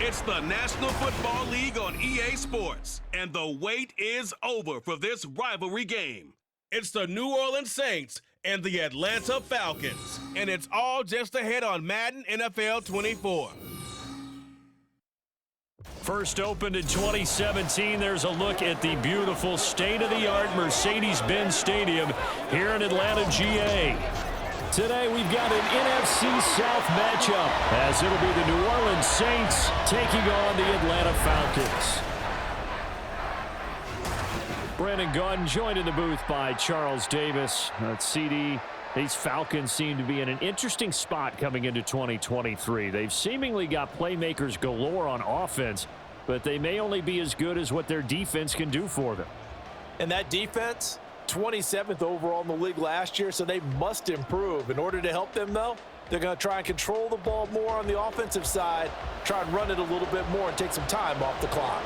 It's the National Football League on EA Sports, and the wait is over for this rivalry game. It's the New Orleans Saints and the Atlanta Falcons, and it's all just ahead on Madden NFL 24. First opened in 2017, there's a look at the beautiful state-of-the-art Mercedes-Benz Stadium here in Atlanta, GA. Today we've got an NFC South matchup as it'll be the New Orleans Saints taking on the Atlanta Falcons. Brandon Gunn joined in the booth by Charles Davis. CD, these Falcons seem to be in an interesting spot coming into 2023. They've seemingly got playmakers galore on offense, but they may only be as good as what their defense can do for them. And that defense, 27th overall in the league last year, so they must improve. In order to help them, though, they're going to try and control the ball more on the offensive side, try and run it a little bit more and take some time off the clock.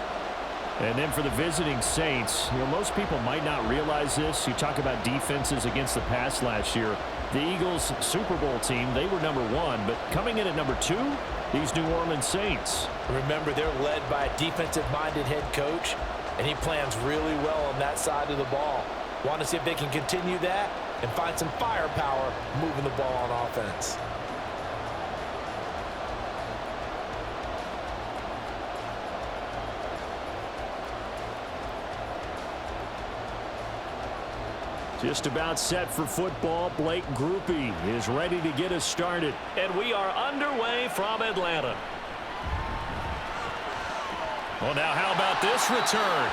And then for the visiting Saints, most people might not realize this. You talk about defenses against the pass last year. The Eagles Super Bowl team, they were number 1, but coming in at number 2, these New Orleans Saints. Remember, they're led by a defensive-minded head coach, and he plans really well on that side of the ball. Want to see if they can continue that and find some firepower moving the ball on offense. Just about set for football. Blake Groupie is ready to get us started. And we are underway from Atlanta. Well, now how about this return?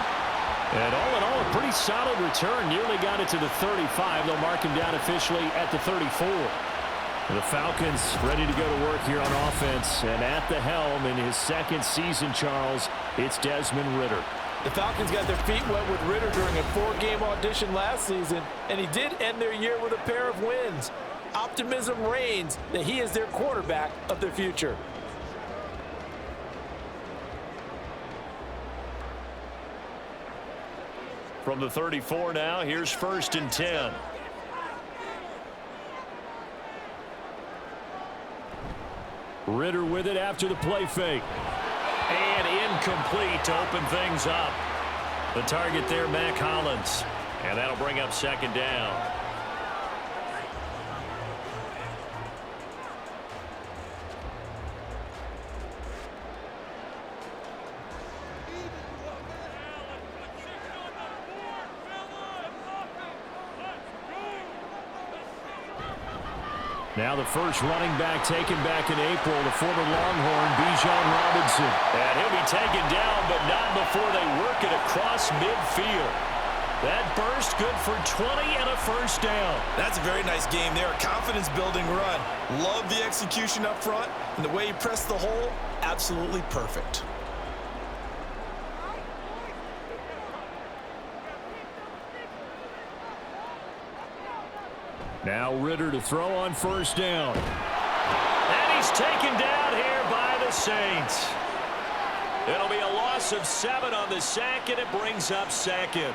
And all in all, a pretty solid return. Nearly got it to the 35. They'll mark him down officially at the 34. The Falcons ready to go to work here on offense. And at the helm in his second season, Charles, it's Desmond Ridder. The Falcons got their feet wet with Ridder during a 4-game audition last season, and he did end their year with a pair of wins. Optimism reigns that he is their quarterback of the future. From the 34 now, here's 1st and 10. Ridder with it after the play fake. And incomplete to open things up. The target there, Mac Hollins. And that'll bring up 2nd down. Now the first running back taken back in April, the former Longhorn, Bijan Robinson. And he'll be taken down, but not before they work it across midfield. That burst good for 20 and a 1st down. That's a very nice game there, a confidence-building run. Love the execution up front, and the way he pressed the hole, absolutely perfect. Now Ridder to throw on 1st down. And he's taken down here by the Saints. It'll be a loss of 7 on the sack, and it brings up 2nd.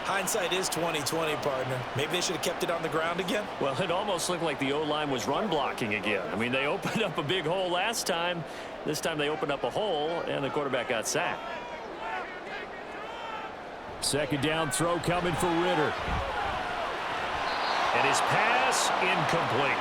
Hindsight is 20/20, partner. Maybe they should have kept it on the ground again. Well, it almost looked like the O-line was run blocking again. I mean, they opened up a big hole last time. This time they opened up a hole, and the quarterback got sacked. 2nd down throw coming for Ridder. And his pass incomplete.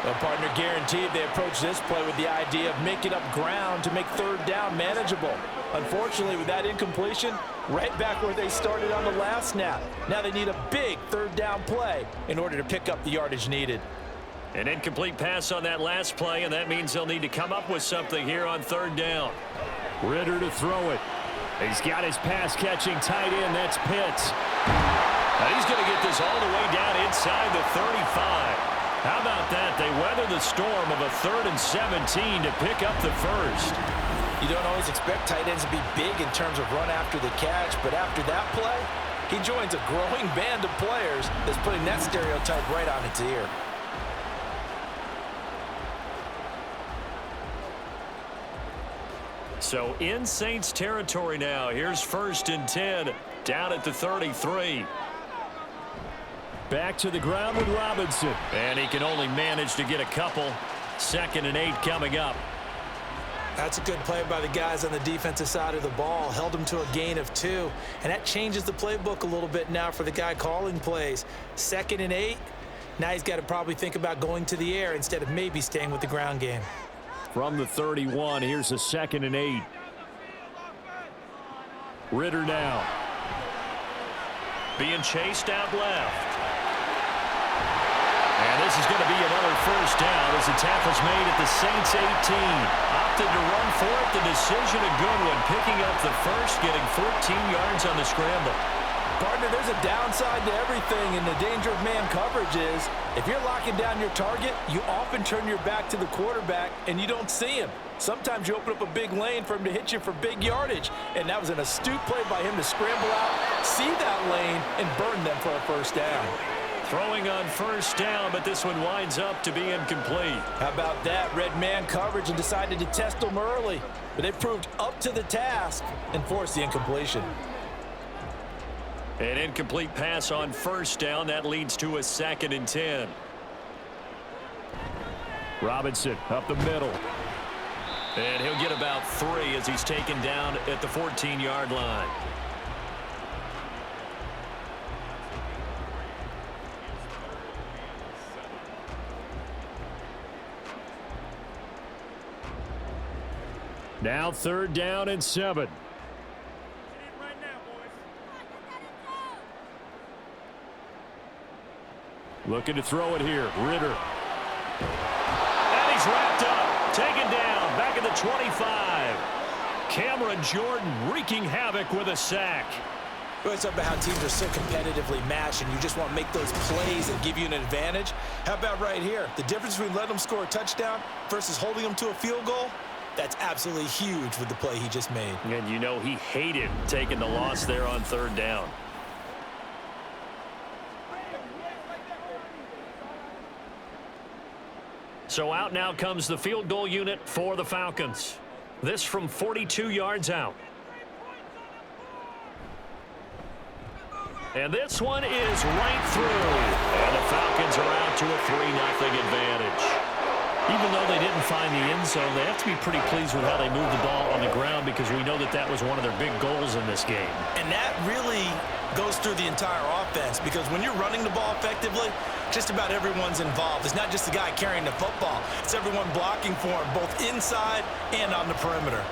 Well, partner, guaranteed they approach this play with the idea of making up ground to make 3rd down manageable. Unfortunately, with that incompletion, right back where they started on the last snap. Now they need a big 3rd down play in order to pick up the yardage needed. An incomplete pass on that last play, and that means they'll need to come up with something here on 3rd down. Ridder to throw it. He's got his pass-catching tight end. That's Pitts. Now he's going to get this all the way down inside the 35. How about that? They weather the storm of a 3rd and 17 to pick up the 1st. You don't always expect tight ends to be big in terms of run after the catch, but after that play, he joins a growing band of players that's putting that stereotype right on its ear. So in Saints territory now. Here's 1st and 10 down at the 33. Back to the ground with Robinson. And he can only manage to get a couple. 2nd and 8 coming up. That's a good play by the guys on the defensive side of the ball. Held them to a gain of 2. And that changes the playbook a little bit now for the guy calling plays. 2nd and 8. Now he's got to probably think about going to the air instead of maybe staying with the ground game. From the 31, here's a 2nd and 8. Ritter now. Being chased out left. And this is going to be another first down as the tackle's made at the Saints 18. Opted to run for it. The decision a good one. Picking up the first, getting 14 yards on the scramble. Partner, there's a downside to everything, and the danger of man coverage is if you're locking down your target, you often turn your back to the quarterback and you don't see him. Sometimes you open up a big lane for him to hit you for big yardage, and that was an astute play by him to scramble out, see that lane, and burn them for a first down. Throwing on first down, but this one winds up to be incomplete. How about that? Read man coverage and decided to test them early, but they proved up to the task and forced the incompletion. An incomplete pass on first down. That leads to a 2nd and 10. Robinson up the middle. And he'll get about 3 as he's taken down at the 14-yard line. Now 3rd down and 7. Looking to throw it here. Ritter. And he's wrapped up. Taken down. Back at the 25. Cameron Jordan wreaking havoc with a sack. We always talk about how teams are so competitively matched and you just want to make those plays that give you an advantage. How about right here? The difference between letting them score a touchdown versus holding them to a field goal? That's absolutely huge with the play he just made. And you know he hated taking the loss there on 3rd down. So out now comes the field goal unit for the Falcons. This from 42 yards out. And this one is right through. And the Falcons are out to a 3-0 advantage. Even though they didn't find the end zone, they have to be pretty pleased with how they moved the ball on the ground because we know that that was one of their big goals in this game. And that really goes through the entire offense because when you're running the ball effectively, just about everyone's involved. It's not just the guy carrying the football. It's everyone blocking for him, both inside and on the perimeter.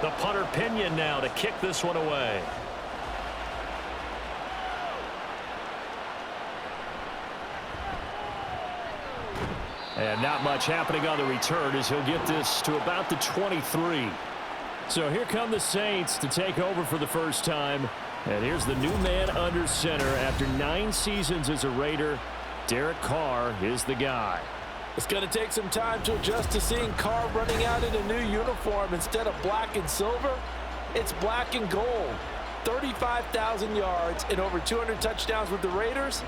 The punter Pinion now to kick this one away. And not much happening on the return as he'll get this to about the 23. So here come the Saints to take over for the first time. And here's the new man under center after 9 seasons as a Raider. Derek Carr is the guy. It's going to take some time to adjust to seeing Carr running out in a new uniform instead of black and silver. It's black and gold. 35,000 yards and over 200 touchdowns with the Raiders.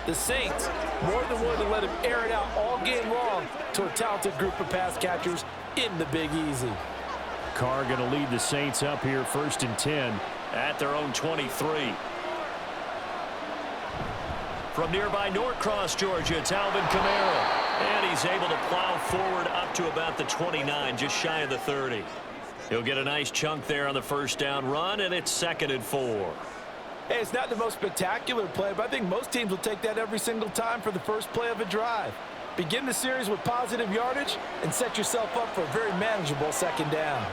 The Saints more than willing to let him air it out all game long to a talented group of pass catchers in the Big Easy. Carr going to lead the Saints up here 1st and 10 at their own 23. From nearby Norcross, Georgia, it's Alvin Kamara. And he's able to plow forward up to about the 29, just shy of the 30. He'll get a nice chunk there on the first down run, and it's 2nd and 4. Hey, it's not the most spectacular play, but I think most teams will take that every single time for the first play of a drive. Begin the series with positive yardage and set yourself up for a very manageable 2nd down.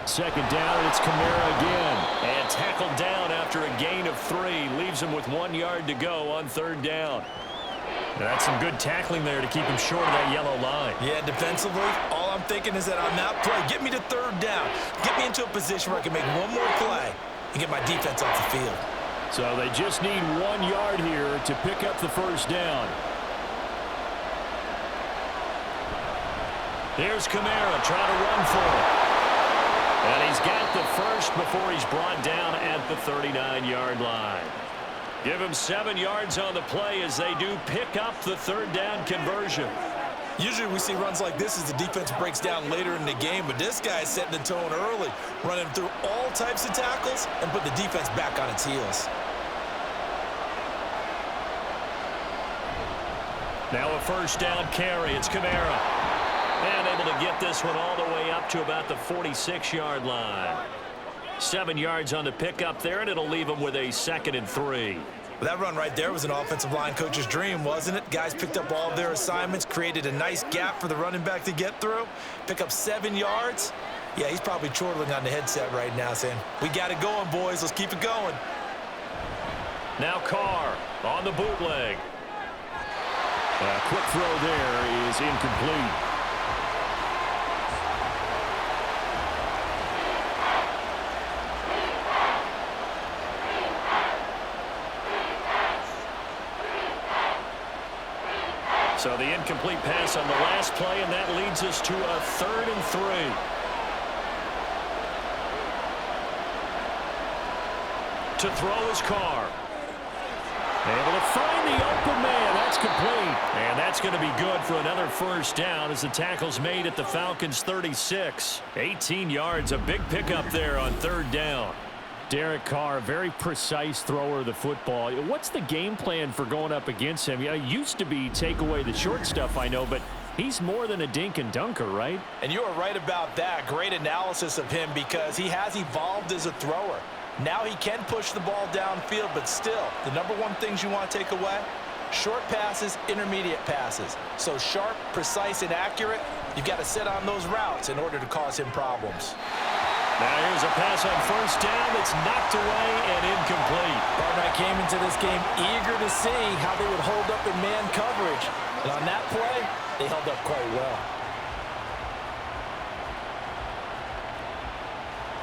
2nd down, and it's Kamara again. And tackled down after a gain of 3. Leaves him with 1 yard to go on 3rd down. That's some good tackling there to keep him short of that yellow line. Yeah, defensively, all I'm thinking is that on that play, get me to 3rd down. Get me into a position where I can make one more play and get my defense off the field. So they just need 1 yard here to pick up the first down. Here's Kamara trying to run for it. And he's got the first before he's brought down at the 39-yard line. Give him 7 yards on the play as they do pick up the 3rd down conversion. Usually we see runs like this as the defense breaks down later in the game, but this guy is setting the tone early, running through all types of tackles and put the defense back on its heels. Now a first down carry. It's Kamara. And able to get this one all the way up to about the 46-yard line. 7 yards on the pickup there, and it'll leave him with a 2nd and 3. That run right there was an offensive line coach's dream, wasn't it? Guys picked up all of their assignments, created a nice gap for the running back to get through, pick up 7 yards. Yeah, he's probably chortling on the headset right now saying, we got it going, boys. Let's keep it going. Now Carr on the bootleg. A quick throw there is incomplete. So the incomplete pass on the last play, and that leads us to a 3rd and 3. To throw is Carr. Able to find the open man. That's complete. And that's going to be good for another first down as the tackle's made at the Falcons' 36. 18 yards, a big pickup there on 3rd down. Derek Carr, very precise thrower of the football. What's the game plan for going up against him? It used to be take away the short stuff, I know, but he's more than a dink and dunker, right? And you are right about that. Great analysis of him because he has evolved as a thrower. Now he can push the ball downfield, but still, the number one things you want to take away, short passes, intermediate passes. So sharp, precise, and accurate, you've got to sit on those routes in order to cause him problems. Now here's a pass on first down that's knocked away and incomplete. Barnett came into this game eager to see how they would hold up in man coverage. And on that play, they held up quite well.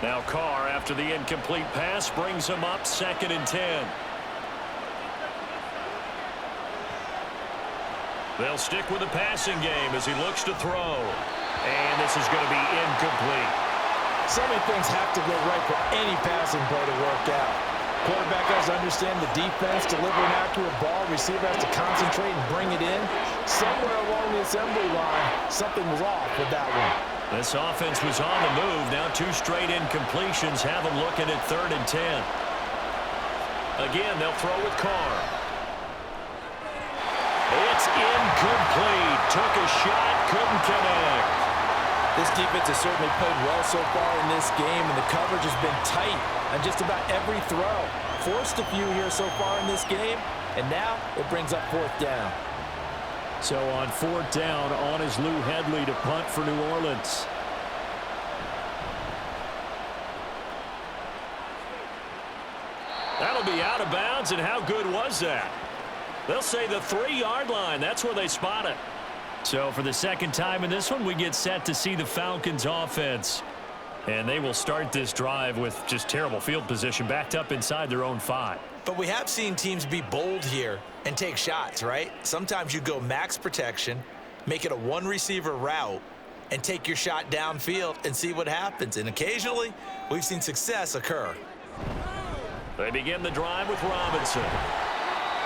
Now Carr, after the incomplete pass, brings him up 2nd and 10. They'll stick with the passing game as he looks to throw. And this is going to be incomplete. So many things have to go right for any passing play to work out. Quarterback has to understand the defense, deliver an accurate ball. Receiver has to concentrate and bring it in. Somewhere along the assembly line, something was off with that one. This offense was on the move. Now 2 straight incompletions have them looking at 3rd and 10. Again, they'll throw with Carr. It's incomplete. Took a shot, couldn't connect. This defense has certainly played well so far in this game, and the coverage has been tight on just about every throw. Forced a few here so far in this game, and now it brings up 4th down. So on 4th down, on is Lou Hedley to punt for New Orleans. That'll be out of bounds, and how good was that? They'll say the 3-yard line. That's where they spot it. So for the 2nd time in this one, we get set to see the Falcons offense. And they will start this drive with just terrible field position, backed up inside their own 5. But we have seen teams be bold here and take shots, right? Sometimes you go max protection, make it a 1-receiver route, and take your shot downfield and see what happens. And occasionally, we've seen success occur. They begin the drive with Robinson.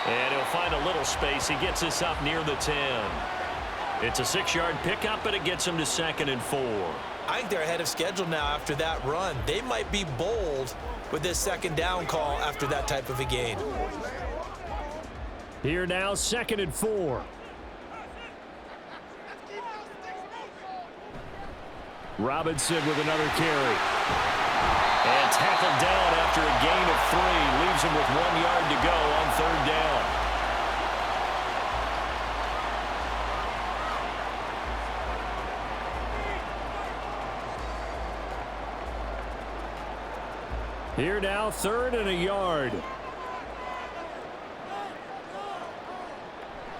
And he'll find a little space. He gets this up near the 10. It's a 6-yard pickup, but it gets him to 2nd and 4. I think they're ahead of schedule now after that run. They might be bold with this 2nd down call after that type of a gain. Here now, 2nd and 4. Robinson with another carry. And tackled down after a gain of 3. Leaves him with 1 yard to go on 3rd down. Here now, 3rd and a yard.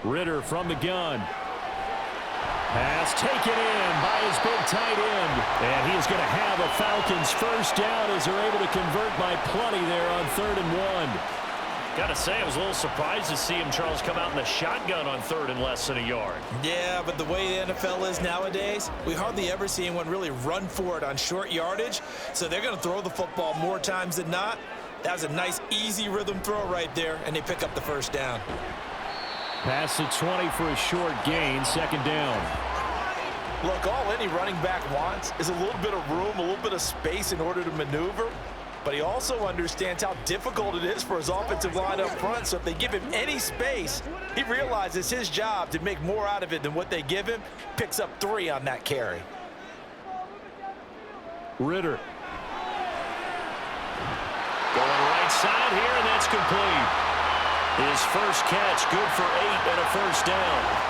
Ritter from the gun. Pass taken in by his big tight end. And he is going to have a Falcons first down as they're able to convert by plenty there on 3rd and 1. Got to say, I was a little surprised to see him, Charles, come out in the shotgun on 3rd and less than a yard. Yeah, but the way the NFL is nowadays, we hardly ever see anyone really run for it on short yardage. So they're going to throw the football more times than not. That was a nice, easy rhythm throw right there, and they pick up the first down. Past the 20 for a short gain, second down. Look, all any running back wants is a little bit of room, a little bit of space in order to maneuver. But he also understands how difficult it is for his offensive line up front. So if they give him any space, he realizes his job to make more out of it than what they give him. Picks up 3 on that carry. Ritter. Going right side here, and that's complete. His first catch, good for 8 and a first down.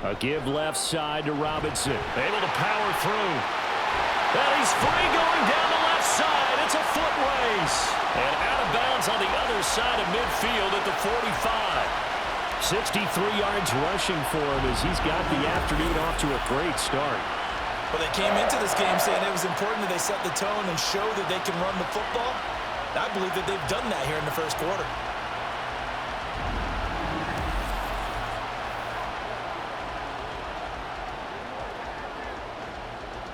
A give left side to Robinson. Able to power through. And he's free going down the left side. It's a foot race. And out of bounds on the other side of midfield at the 45. 63 yards rushing for him as he's got the afternoon off to a great start. Well, they came into this game saying it was important that they set the tone and show that they can run the football. I believe that they've done that here in the first quarter.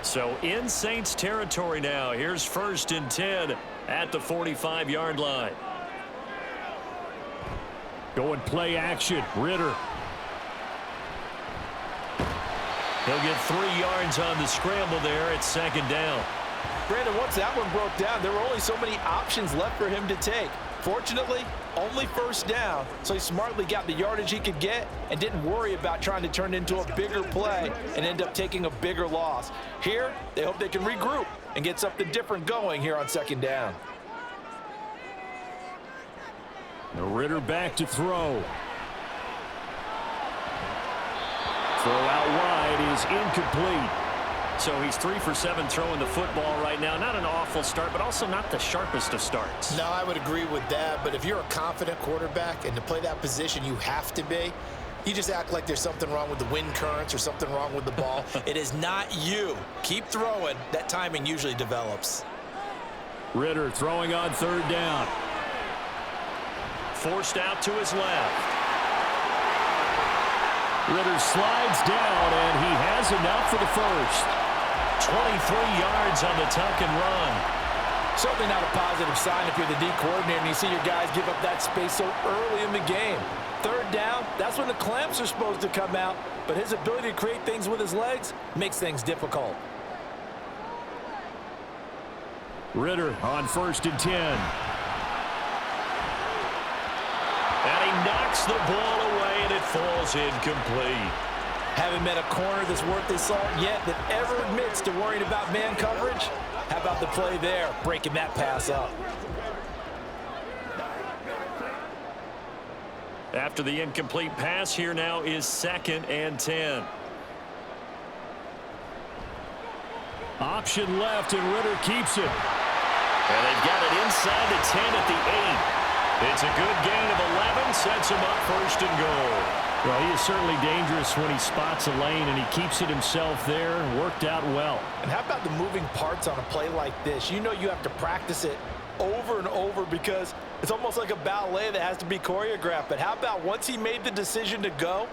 So in Saints territory now. Here's 1st and 10 at the 45-yard line. Going play action. Ritter. He'll get 3 yards on the scramble there at second down. Brandon, once that one broke down, there were only so many options left for him to take. Fortunately, only first down, so he smartly got the yardage he could get and didn't worry about trying to turn it into a bigger play and end up taking a bigger loss. Here, they hope they can regroup and get something different going here on second down. Ritter back to throw. Throw out wide is incomplete. So he's 3 for 7 throwing the football right now. Not an awful start, but also not the sharpest of starts. No, I would agree with that. But if you're a confident quarterback and to play that position, you have to be. You just act like there's something wrong with the wind currents or something wrong with the ball. It is not you. Keep throwing. That timing usually develops. Ritter throwing on third down. Forced out to his left. Ritter slides down, and he has enough for the first. 23 yards on the tuck and run. Certainly not a positive sign if you're the D coordinator and you see your guys give up that space so early in the game. Third down, that's when the clamps are supposed to come out, but his ability to create things with his legs makes things difficult. Ritter on 1st and 10. And he knocks the ball away, and it falls incomplete. Haven't met a corner that's worth his salt yet that ever admits to worrying about man coverage. How about the play there, breaking that pass up? After the incomplete pass, here now is 2nd and 10. Option left, and Ritter keeps it. And they've got it inside the 10 at the 8. It's a good gain of 11, sets him up 1st and goal. Well, he is certainly dangerous when he spots a lane, and he keeps it himself there. Worked out well. And how about the moving parts on a play like this? You know you have to practice it over and over because it's almost like a ballet that has to be choreographed. But how about once he made the decision to go,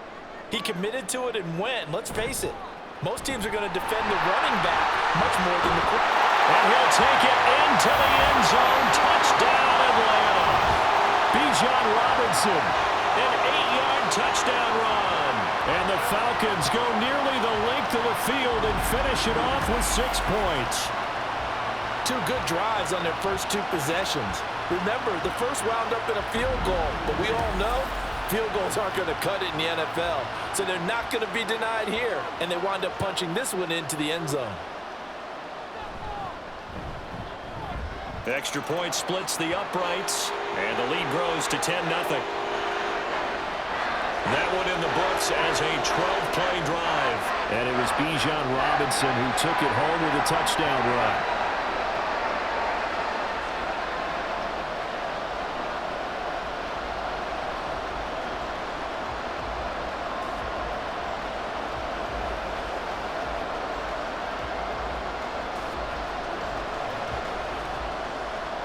he committed to it and went. And let's face it, most teams are going to defend the running back much more than the quarterback. And he'll take it into the end zone. Touchdown, Atlanta. Bijan Robinson. An 8-yard touchdown run. And the Falcons go nearly the length of the field and finish it off with 6 points. 2 good drives on their first 2 possessions. Remember, the first wound up in a field goal, but we all know field goals aren't going to cut it in the NFL. So they're not going to be denied here, and they wind up punching this one into the end zone. The extra point splits the uprights, and the lead grows to 10-0. That one in the books as a 12-play drive. And it was Bijan Robinson who took it home with a touchdown run.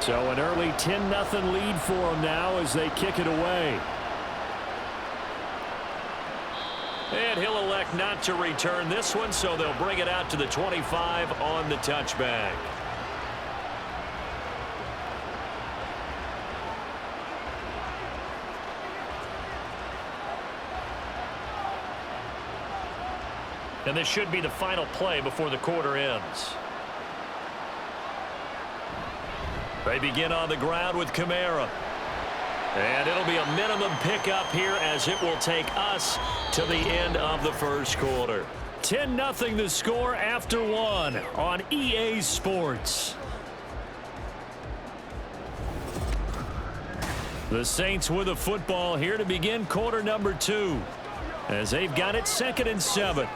So an early 10-0 lead for them now as they kick it away. And he'll elect not to return this one, so they'll bring it out to the 25 on the touchback. And this should be the final play before the quarter ends. They begin on the ground with Kamara. And it'll be a minimum pickup here as it will take us to the end of the first quarter. 10-0 the score after one on EA Sports. The Saints with the football here to begin quarter number 2 as they've got it 2nd and 7.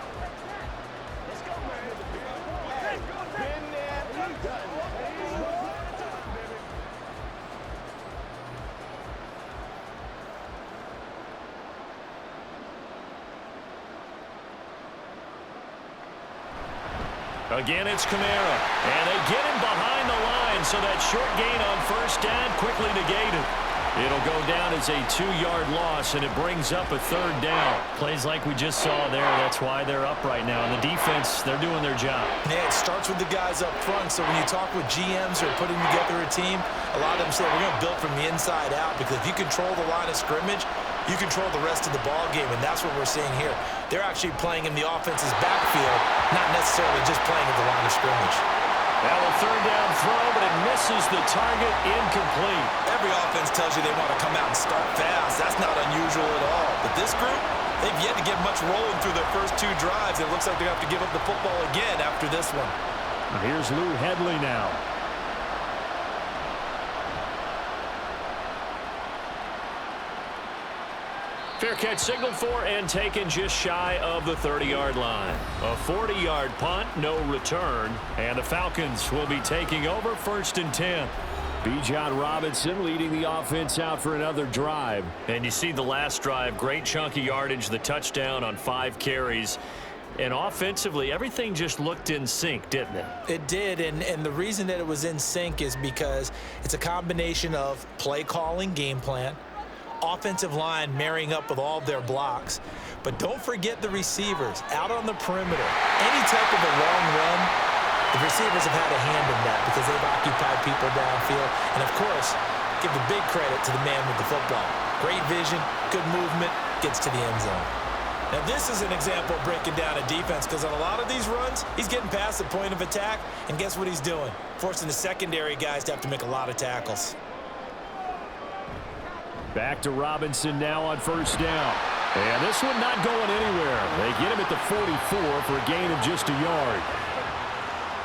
Again, it's Kamara, and they get him behind the line, so that short gain on first down quickly negated. It'll go down as a 2-yard loss, and it brings up a 3rd down. Plays like we just saw there. That's why they're up right now. And the defense, they're doing their job. Yeah, it starts with the guys up front. So when you talk with GMs or putting together a team, a lot of them say we're going to build from the inside out, because if you control the line of scrimmage, you control the rest of the ball game, and that's what we're seeing here. They're actually playing in the offense's backfield, not necessarily just playing at the line of scrimmage. Now a 3rd down throw, but it misses the target, incomplete. Every offense tells you they want to come out and start fast. That's not unusual at all. But this group, they've yet to get much rolling through their first 2 drives. It looks like they're going to have to give up the football again after this one. Here's Lou Hedley now. Fair catch signaled for and taken just shy of the 30-yard line. A 40-yard punt, no return, and the Falcons will be taking over 1st and 10. Bijan Robinson leading the offense out for another drive. And you see the last drive, great chunk of yardage, the touchdown on 5 carries. And offensively, everything just looked in sync, didn't it? It did, and the reason that it was in sync is because it's a combination of play calling, game plan, offensive line marrying up with all of their blocks. But don't forget the receivers out on the perimeter. Any type of a long run, the receivers have had a hand in that because they've occupied people downfield. And, of course, give the big credit to the man with the football. Great vision, good movement, gets to the end zone. Now, this is an example of breaking down a defense, because on a lot of these runs, he's getting past the point of attack, and guess what he's doing? Forcing the secondary guys to have to make a lot of tackles. Back to Robinson now on 1st down. And this one not going anywhere. They get him at the 44 for a gain of just a yard.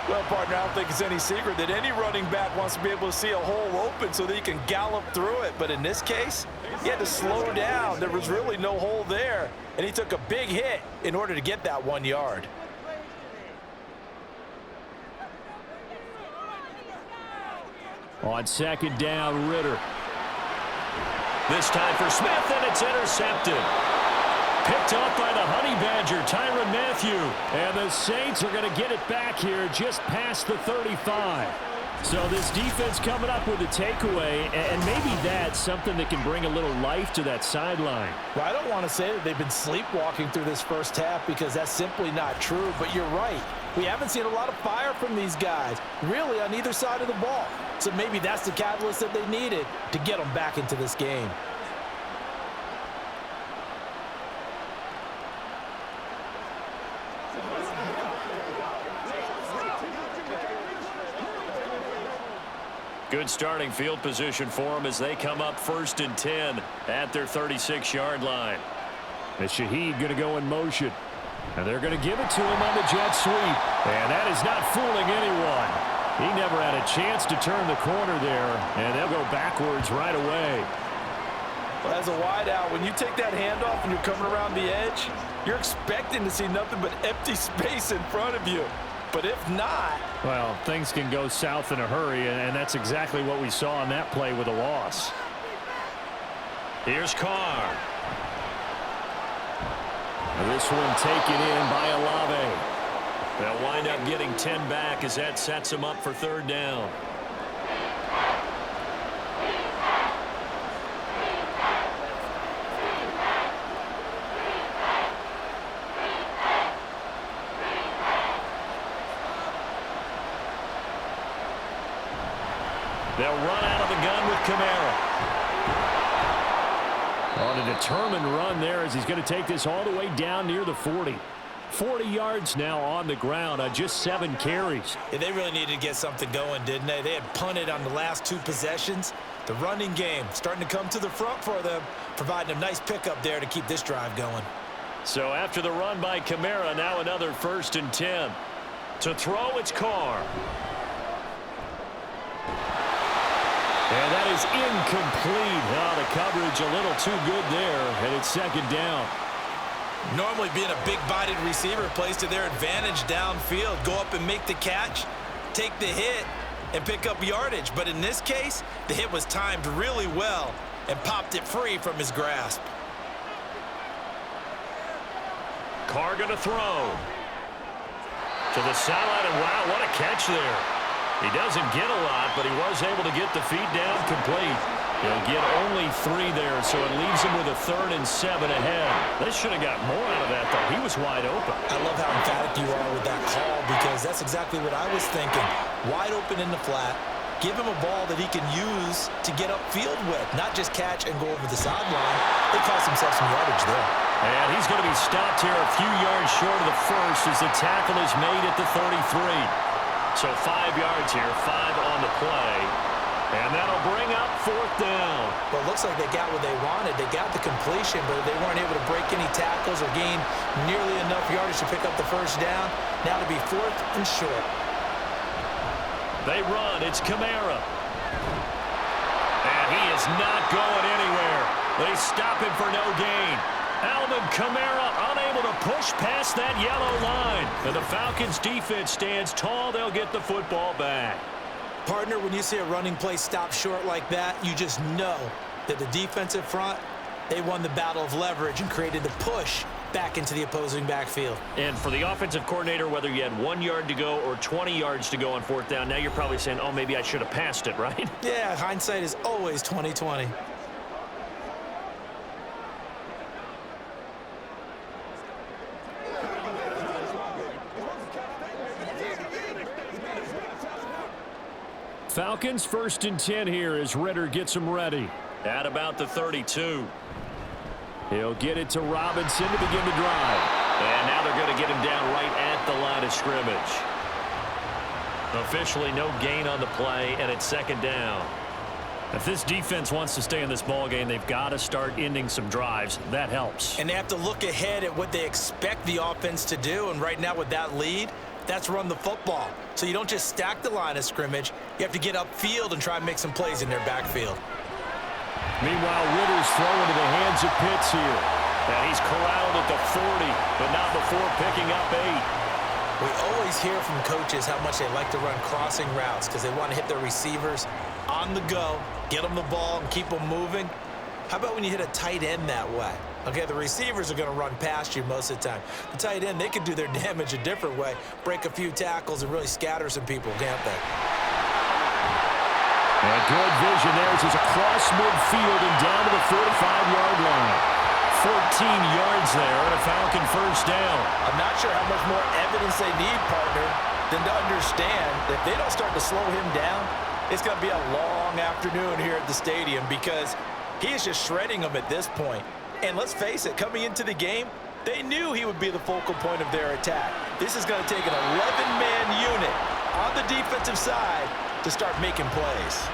Well, partner, I don't think it's any secret that any running back wants to be able to see a hole open so that he can gallop through it. But in this case, he had to slow down. There was really no hole there, and he took a big hit in order to get that 1 yard. On 2nd down, Ritter. This time for Smith, and it's intercepted. Picked up by the Honey Badger, Tyrann Mathieu. And the Saints are going to get it back here just past the 35. So this defense coming up with a takeaway, and maybe that's something that can bring a little life to that sideline. Well, I don't want to say that they've been sleepwalking through this first half, because that's simply not true, but you're right. We haven't seen a lot of fire from these guys, really, on either side of the ball. So maybe that's the catalyst that they needed to get them back into this game. Good starting field position for them as they come up 1st and 10 at their 36-yard line. And Shaheed going to go in motion. And they're going to give it to him on the jet sweep. And that is not fooling anyone. He never had a chance to turn the corner there, and they'll go backwards right away. Well, as a wideout, when you take that handoff and you're coming around the edge, you're expecting to see nothing but empty space in front of you. But if not... Well, things can go south in a hurry, and that's exactly what we saw on that play with a loss. Here's Carr. This one taken in by Olave. They'll wind up getting 10 back as that sets them up for 3rd down. They'll run out of the gun with Kamara. On a determined run there as he's going to take this all the way down near the 40. 40 yards now on the ground on just 7 carries. Yeah, they really needed to get something going, didn't they? They had punted on the last 2 possessions. The running game starting to come to the front for them, providing a nice pickup there to keep this drive going. So after the run by Kamara, now another 1st and 10. To throw, it's Carr. And that is incomplete. Oh, the coverage a little too good there, and it's 2nd down. Normally being a big-bodied receiver plays to their advantage downfield. Go up and make the catch, take the hit, and pick up yardage. But in this case, the hit was timed really well and popped it free from his grasp. Carr going to throw. To the sideline, and wow, what a catch there. He doesn't get a lot, but he was able to get the feet down complete. He'll get only 3 there, so it leaves him with a 3rd and 7 ahead. They should have got more out of that, though. He was wide open. I love how emphatic you are with that call because that's exactly what I was thinking. Wide open in the flat. Give him a ball that he can use to get upfield with, not just catch and go over the sideline. They cost themselves some yardage there. And he's going to be stopped here a few yards short of the first as the tackle is made at the 33. So 5 yards here, 5 on the play. And that'll bring up 4th down. Well, it looks like they got what they wanted. They got the completion, but they weren't able to break any tackles or gain nearly enough yardage to pick up the 1st down. Now to be 4th and short. They run. It's Kamara. And he is not going anywhere. They stop him for no gain. Alvin Kamara unable to push past that yellow line. And the Falcons defense stands tall. They'll get the football back. Partner, when you see a running play stop short like that, you just know that the defensive front, they won the battle of leverage and created the push back into the opposing backfield. And for the offensive coordinator, whether you had 1 yard to go or 20 yards to go on 4th down, now you're probably saying, oh, maybe I should have passed it, right? Yeah, hindsight is always 20/20. Falcons 1st and 10 here as Ritter gets him ready. At about the 32. He'll get it to Robinson to begin the drive. And now they're going to get him down right at the line of scrimmage. Officially no gain on the play, and it's 2nd down. If this defense wants to stay in this ballgame, they've got to start ending some drives. That helps. And they have to look ahead at what they expect the offense to do, and right now with that lead, that's run the football. So you don't just stack the line of scrimmage. You have to get upfield and try and make some plays in their backfield. Meanwhile, Ritter's throwing to the hands of Pitts here. And he's corralled at the 40, but not before picking up 8. We always hear from coaches how much they like to run crossing routes because they want to hit their receivers on the go, get them the ball, and keep them moving. How about when you hit a tight end that way? Okay, the receivers are going to run past you most of the time. The tight end, they can do their damage a different way, break a few tackles, and really scatter some people, can't they? And good vision there as he's across midfield and down to the 45-yard line. 14 yards there and a Falcon 1st down. I'm not sure how much more evidence they need, partner, than to understand that if they don't start to slow him down, it's going to be a long afternoon here at the stadium because he is just shredding them at this point. And let's face it, coming into the game, they knew he would be the focal point of their attack. This is going to take an 11-man unit on the defensive side to start making plays.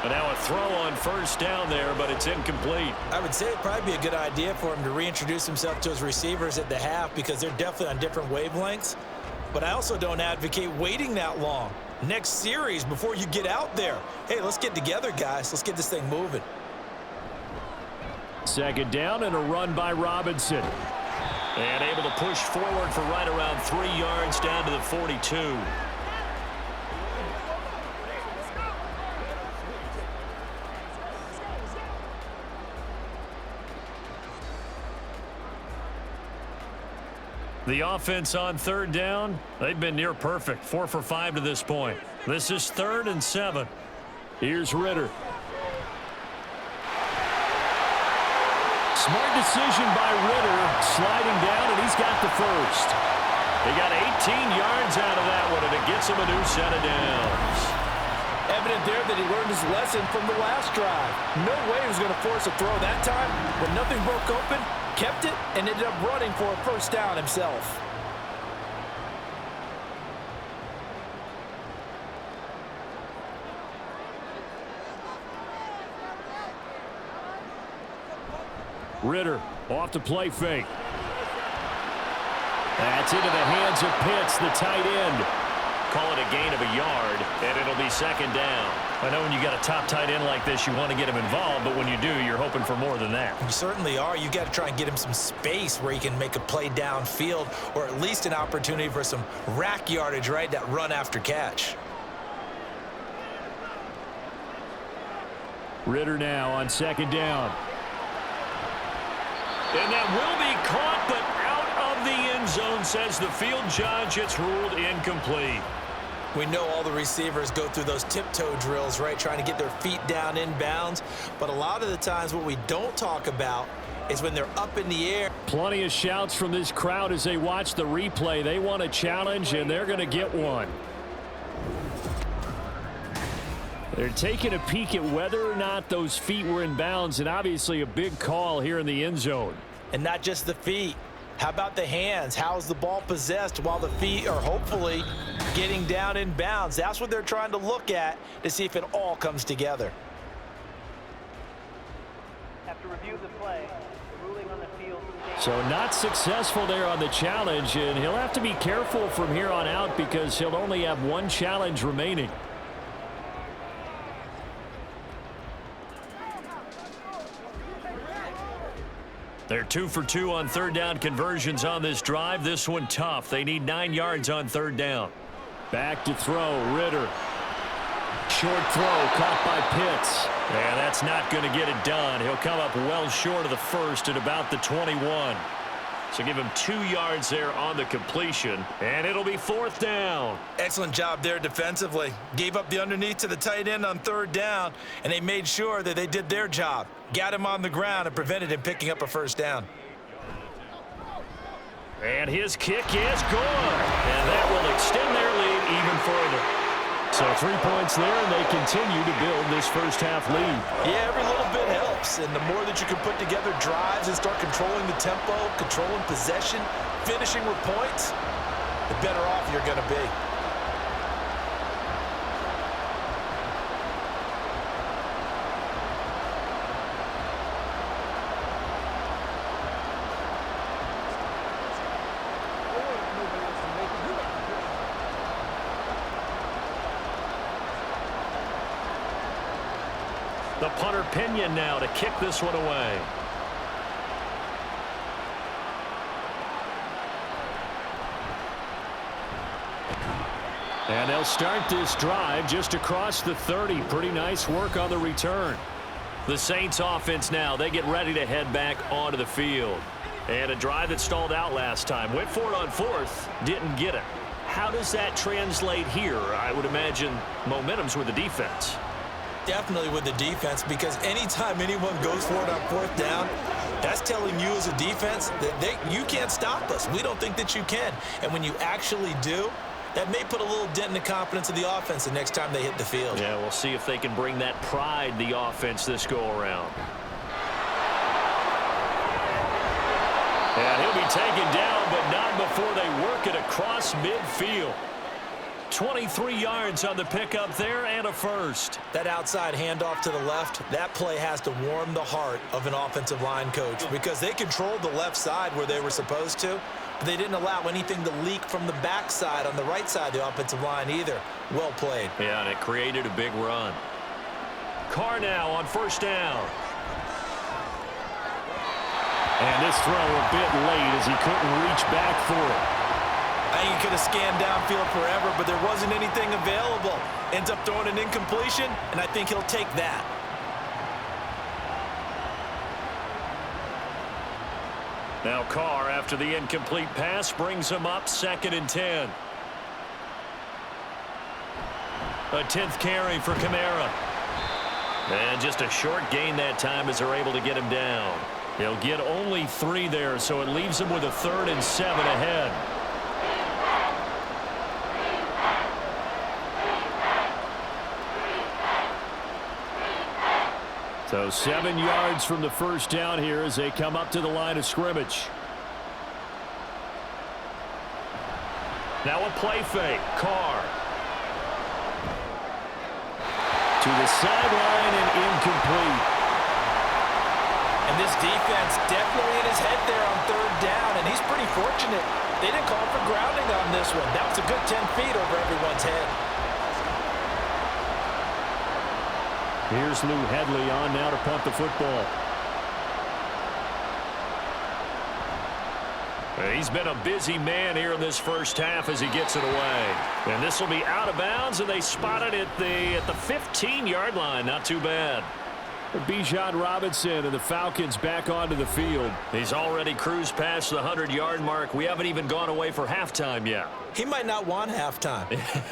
And now a throw on 1st down there, but it's incomplete. I would say it'd probably be a good idea for him to reintroduce himself to his receivers at the half because they're definitely on different wavelengths. But I also don't advocate waiting that long. Next series before you get out there. Hey, let's get together, guys. Let's get this thing moving. 2nd down and a run by Robinson. And able to push forward for right around 3 yards down to the 42. The offense on 3rd down, they've been near perfect. 4 for 5 to this point. This is 3rd and 7. Here's Ritter. Smart decision by Ritter, sliding down, and he's got the 1st. He got 18 yards out of that one, and it gets him a new set of downs. Evident there that he learned his lesson from the last drive. No way he was going to force a throw that time. When nothing broke open, kept it, and ended up running for a first down himself. Ritter off the play fake. That's into the hands of Pitts, the tight end. Call it a gain of a yard, and it'll be second down. I know when you got a top tight end like this, you want to get him involved, but when you do, you're hoping for more than that. You certainly are. You got to try and get him some space where he can make a play downfield, or at least an opportunity for some rack yardage, right? That run after catch. Ritter now on second down. And that will be caught, but out of the end zone, says the field judge. It's ruled incomplete. We know all the receivers go through those tiptoe drills, right, trying to get their feet down in bounds. But a lot of the times what we don't talk about is when they're up in the air. Plenty of shouts from this crowd as they watch the replay. They want a challenge, and they're going to get one. They're taking a peek at whether or not those feet were in bounds, and obviously a big call here in the end zone. And not just the feet. How about the hands? How's the ball possessed while the feet are hopefully getting down in bounds? That's what they're trying to look at to see if it all comes together. Have to review the play. Ruling on the field. So not successful there on the challenge, and he'll have to be careful from here on out because he'll only have one challenge remaining. They're 2 for 2 on third down conversions on this drive. This one tough. They need 9 yards on third down. Back to throw, Ritter. Short throw caught by Pitts. Yeah, that's not going to get it done. He'll come up well short of the first at about the 21. So give him 2 yards there on the completion, and it'll be fourth down. Excellent job there defensively. Gave up the underneath to the tight end on third down, and they made sure that they did their job. Got him on the ground and prevented him picking up a first down. And his kick is good. And that will extend their lead even further. So 3 points there, and they continue to build this first half lead. Yeah, every little bit helps, and the more that you can put together drives and start controlling the tempo, controlling possession, finishing with points, the better off you're going to be. The punter Pinion now to kick this one away. And they'll start this drive just across the 30. Pretty nice work on the return. The Saints offense now, they get ready to head back onto the field. And a drive that stalled out last time. Went for it on fourth, didn't get it. How does that translate here? I would imagine momentum's with the defense. Definitely with the defense, because anytime anyone goes for it on fourth down, that's telling you as a defense that you can't stop us. We don't think that you can. And when you actually do, that may put a little dent in the confidence of the offense the next time they hit the field. Yeah, we'll see if they can bring that pride, the offense, this go-around. And he'll be taken down, but not before they work it across midfield. 23 yards on the pickup there and a first. That outside handoff to the left, that play has to warm the heart of an offensive line coach because they controlled the left side where they were supposed to, but they didn't allow anything to leak from the backside on the right side of the offensive line either. Well played. Yeah, and it created a big run. Carr now on first down. And this throw a bit late as he couldn't reach back for it. I think he could have scanned downfield forever, but there wasn't anything available. Ends up throwing an incompletion, and I think he'll take that. Now Carr, after the incomplete pass, brings him up 2nd and 10. A 10th carry for Kamara. And just a short gain that time as they're able to get him down. He'll get only 3 there, so it leaves him with a 3rd and 7 ahead. So 7 yards from the first down here as they come up to the line of scrimmage. Now a play fake. Carr. To the sideline and incomplete. And this defense definitely in his head there on third down, and he's pretty fortunate. They didn't call for grounding on this one. That was a good 10 feet over everyone's head. Here's Lou Hedley on now to punt the football. He's been a busy man here in this first half as he gets it away. And this will be out of bounds, and they spot it at the 15-yard line. Not too bad. Bijan Robinson and the Falcons back onto the field. He's already cruised past the 100-yard mark. We haven't even gone away for halftime yet. He might not want halftime.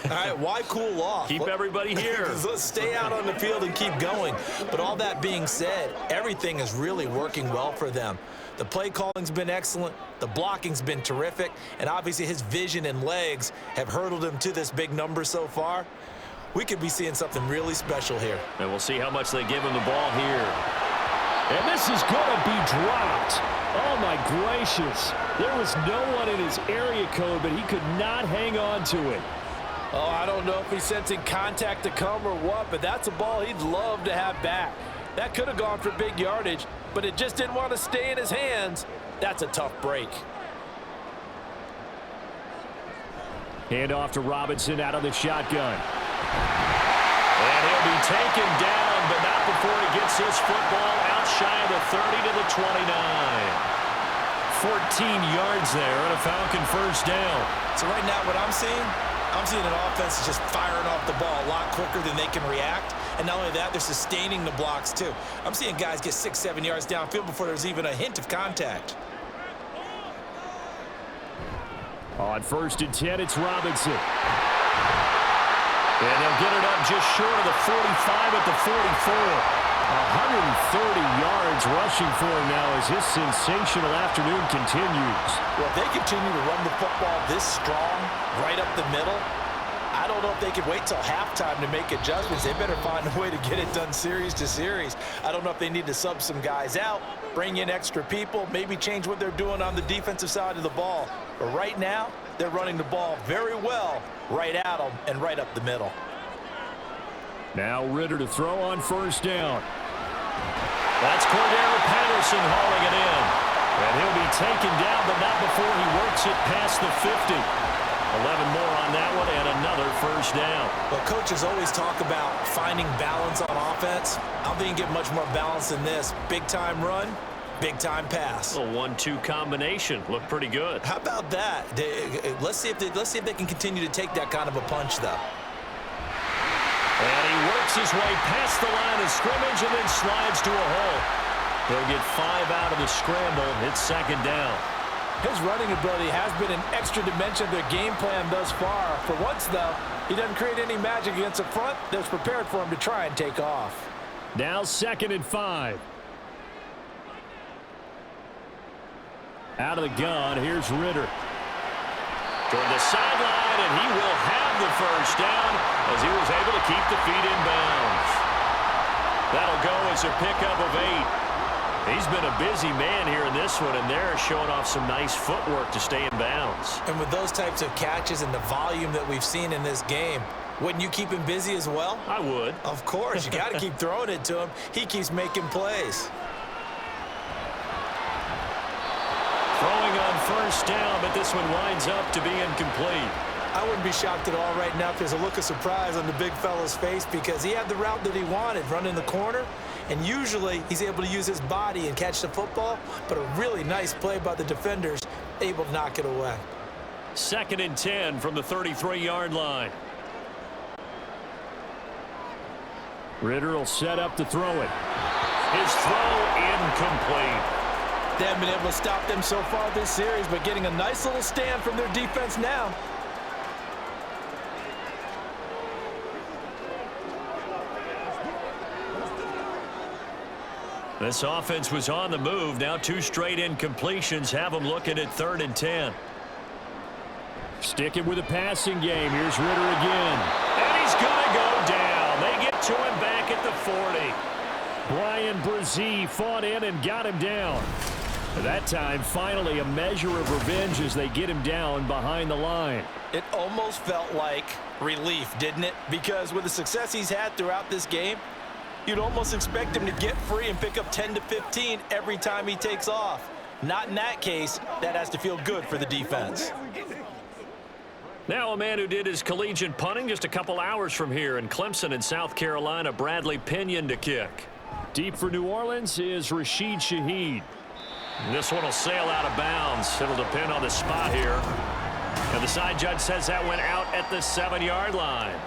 All right, why cool off? Keep everybody here. Let's stay out on the field and keep going. But all that being said, everything is really working well for them. The play calling's been excellent. The blocking's been terrific. And obviously his vision and legs have hurdled him to this big number so far. We could be seeing something really special here. And we'll see how much they give him the ball here. And this is going to be dropped. Oh, my gracious. There was no one in his area code, but he could not hang on to it. Oh, I don't know if he's sensing contact to come or what, but that's a ball he'd love to have back. That could have gone for big yardage, but it just didn't want to stay in his hands. That's a tough break. Hand off to Robinson out of the shotgun. And he'll be taken down, but not before he gets this football out shy of the 30 to the 29. 14 yards there and a Falcon first down. So right now what I'm seeing an offense just firing off the ball a lot quicker than they can react. And not only that, they're sustaining the blocks too. I'm seeing guys get 6-7 yards downfield before there's even a hint of contact. On 1st and 10, it's Robinson. And they'll get it up just short of the 45 at the 44. 130 yards rushing for him now as his sensational afternoon continues. Well, if they continue to run the football this strong, right up the middle, I don't know if they could wait till halftime to make adjustments. They better find a way to get it done series to series. I don't know if they need to sub some guys out, bring in extra people, maybe change what they're doing on the defensive side of the ball. But right now, they're running the ball very well right at them and right up the middle. Now Ritter to throw on 1st down. That's Cordero Patterson hauling it in. And he'll be taken down, but not before he works it past the 50. 11 more on that one and another first down. Well, coaches always talk about finding balance on offense. I don't think you can get much more balance than this. Big-time run, big-time pass. A 1-2 combination. Looked pretty good. How about that? Let's see if they can continue to take that kind of a punch, though. And he works his way past the line of scrimmage and then slides to a hole. He'll get 5 out of the scramble. It's 2nd down. His running ability has been an extra dimension of their game plan thus far. For once, though, he doesn't create any magic against the front that's prepared for him to try and take off. Now 2nd and 5. Out of the gun, here's Ritter. Toward the sideline, and he will have the first down as he was able to keep the feet in bounds. That'll go as a pickup of 8. He's been a busy man here in this one, and they're showing off some nice footwork to stay in bounds. And with those types of catches and the volume that we've seen in this game, wouldn't you keep him busy as well? I would. Of course. You got to keep throwing it to him. He keeps making plays. Throwing on 1st down, but this one winds up to be incomplete. I wouldn't be shocked at all right now if there's a look of surprise on the big fella's face because he had the route that he wanted, running the corner. And usually he's able to use his body and catch the football, but a really nice play by the defenders, able to knock it away. 2nd and 10 from the 33-yard line. Ritter will set up to throw it. His throw incomplete. They haven't been able to stop them so far this series, but getting a nice little stand from their defense now. This offense was on the move. Now 2 straight incompletions have them looking at 3rd and 10. Sticking with the passing game. Here's Ritter again. And he's going to go down. They get to him back at the 40. Brian Brzee fought in and got him down. That time, finally, a measure of revenge as they get him down behind the line. It almost felt like relief, didn't it? Because with the success he's had throughout this game, you'd almost expect him to get free and pick up 10 to 15 every time he takes off. Not in that case. That has to feel good for the defense. Now a man who did his collegiate punting just a couple hours from here in Clemson in South Carolina, Bradley Pinion to kick. Deep for New Orleans is Rashid Shaheed. This one will sail out of bounds. It'll depend on the spot here. And the side judge says that went out at the 7-yard line.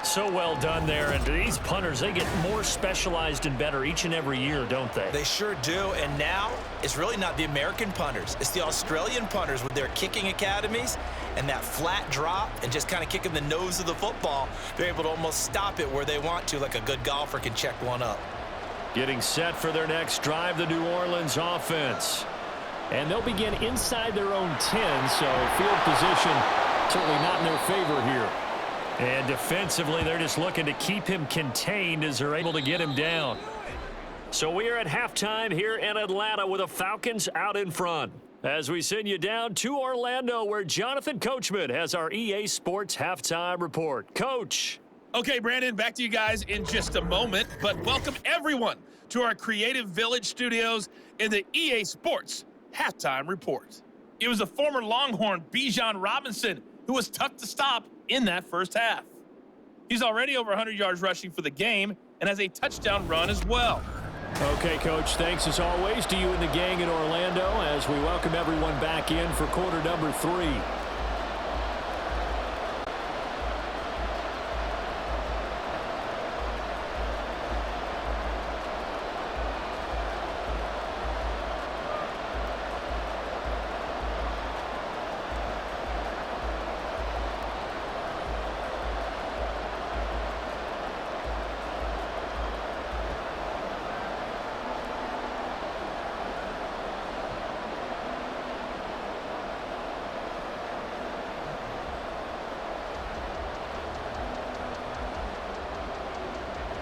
So well done there. And these punters, they get more specialized and better each and every year, don't they? They sure do. And now it's really not the American punters. It's the Australian punters with their kicking academies and that flat drop and just kind of kicking the nose of the football. They're able to almost stop it where they want to, like a good golfer can check one up. Getting set for their next drive, the New Orleans offense. And they'll begin inside their own 10, so field position certainly not in their favor here. And defensively, they're just looking to keep him contained as they're able to get him down. So we are at halftime here in Atlanta with the Falcons out in front. As we send you down to Orlando, where Jonathan Coachman has our EA Sports halftime report. Coach. Okay, Brandon, back to you guys in just a moment, but welcome everyone to our Creative Village studios in the EA Sports halftime report. It was the former Longhorn Bijan Robinson who was tough to stop in that first half. He's already over 100 yards rushing for the game and has a touchdown run as well. Okay, Coach, thanks as always to you and the gang in Orlando as we welcome everyone back in for quarter number 3.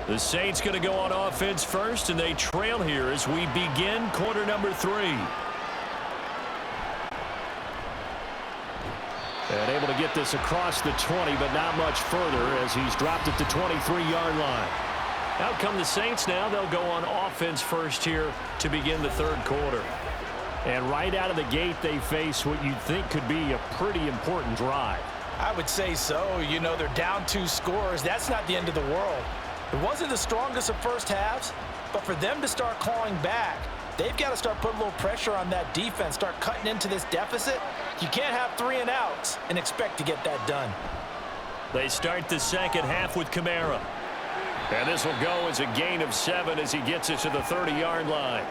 The Saints going to go on offense first, and they trail here as we begin quarter number 3. And able to get this across the 20, but not much further as he's dropped it to 23-yard line. Out come the Saints now. They'll go on offense first here to begin the third quarter. And right out of the gate, they face what you'd think could be a pretty important drive. I would say so. You know, they're down 2 scores. That's not the end of the world. It wasn't the strongest of first halves, but for them to start clawing back, they've got to start putting a little pressure on that defense, start cutting into this deficit. You can't have 3 and outs and expect to get that done. They start the second half with Kamara. And this will go as a gain of 7 as he gets it to the 30-yard line.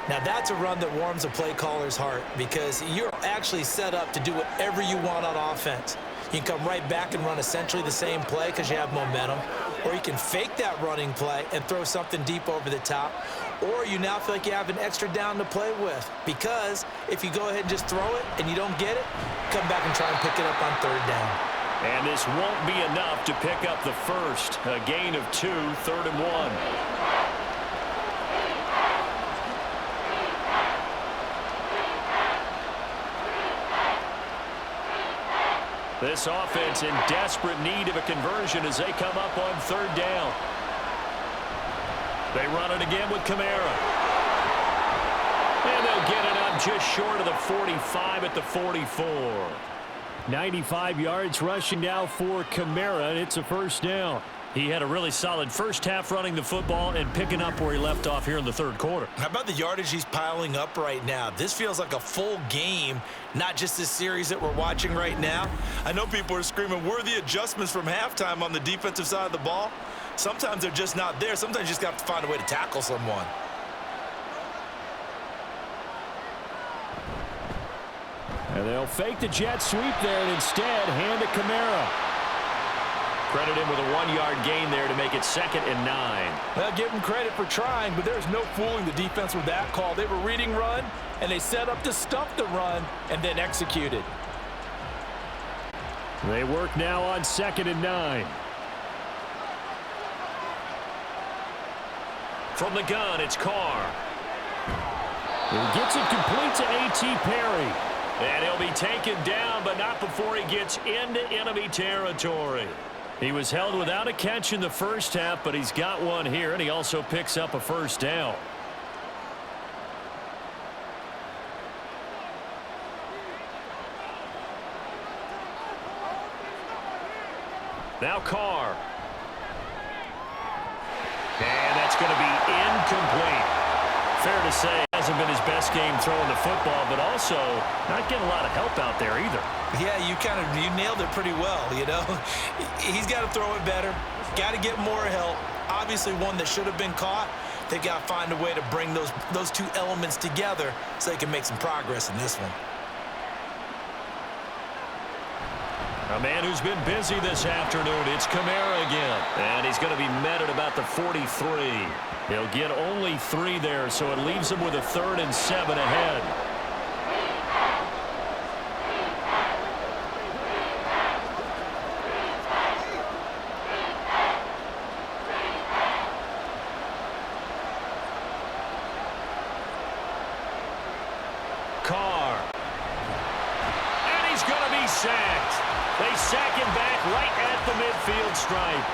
Now that's a run that warms a play caller's heart because you're actually set up to do whatever you want on offense. You can come right back and run essentially the same play because you have momentum, or you can fake that running play and throw something deep over the top, or you now feel like you have an extra down to play with because if you go ahead and just throw it and you don't get it, come back and try and pick it up on 3rd down. And this won't be enough to pick up the first. A gain of 2, 3rd and 1. This offense in desperate need of a conversion as they come up on 3rd down. They run it again with Kamara. And they'll get it up just short of the 45 at the 44. 95 yards rushing now for Kamara, and it's a first down. He had a really solid first half running the football and picking up where he left off here in the 3rd quarter. How about the yardage he's piling up right now? This feels like a full game, not just this series that we're watching right now. I know people are screaming, worthy adjustments from halftime on the defensive side of the ball. Sometimes they're just not there. Sometimes you just got to find a way to tackle someone. And they'll fake the jet sweep there and instead hand to Kamara. Credit him with a 1-yard gain there to make it 2nd and 9. Well, give him credit for trying, but there's no fooling the defense with that call. They were reading run, and they set up to stuff the run and then executed. They work now on 2nd and 9. From the gun, it's Carr. He gets it complete to A.T. Perry. And he'll be taken down, but not before he gets into enemy territory. He was held without a catch in the first half, but he's got one here, and he also picks up a first down. Now Carr. And that's going to be incomplete. Fair to say, it hasn't been his best game throwing the football, but also not getting a lot of help out there either. Yeah, you nailed it pretty well, you know. He's got to throw it better, got to get more help. Obviously one that should have been caught. They've got to find a way to bring those two elements together so they can make some progress in this one. A man who's been busy this afternoon, it's Kamara again. And he's going to be met at about the 43. He'll get only 3 there, so it leaves him with a 3rd and 7 ahead. Carr. And he's going to be sacked. They sack him back right at the midfield stripe.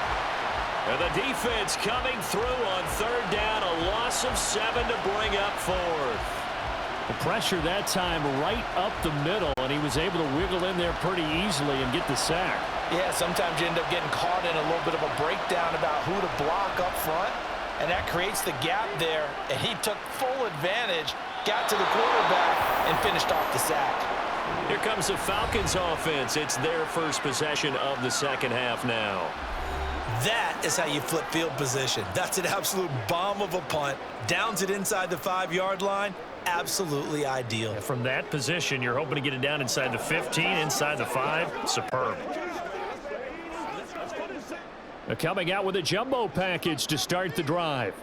And the defense coming through on 3rd down, a loss of 7 to bring up 4th. The pressure that time right up the middle, and he was able to wiggle in there pretty easily and get the sack. Yeah, sometimes you end up getting caught in a little bit of a breakdown about who to block up front, and that creates the gap there, and he took full advantage, got to the quarterback, and finished off the sack. Here comes the Falcons offense. It's their first possession of the second half now. That is how you flip field position. That's an absolute bomb of a punt. Downs it inside the 5-yard line. Absolutely ideal. From that position, you're hoping to get it down inside the 15, inside the 5. Superb. They're coming out with a jumbo package to start the drive.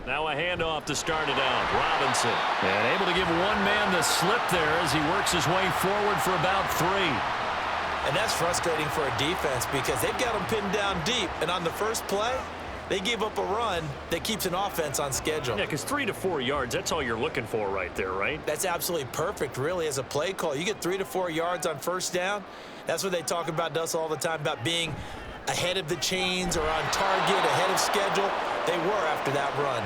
Now a handoff to start it out. Robinson. And able to give one man the slip there as he works his way forward for about 3. And that's frustrating for a defense because they've got them pinned down deep. And on the first play, they gave up a run that keeps an offense on schedule. Yeah, because 3 to 4 yards, that's all you're looking for right there, right? That's absolutely perfect, really, as a play call. You get 3 to 4 yards on first down. That's what they talk about us all the time, about being ahead of the chains or on target, ahead of schedule. They were after that run.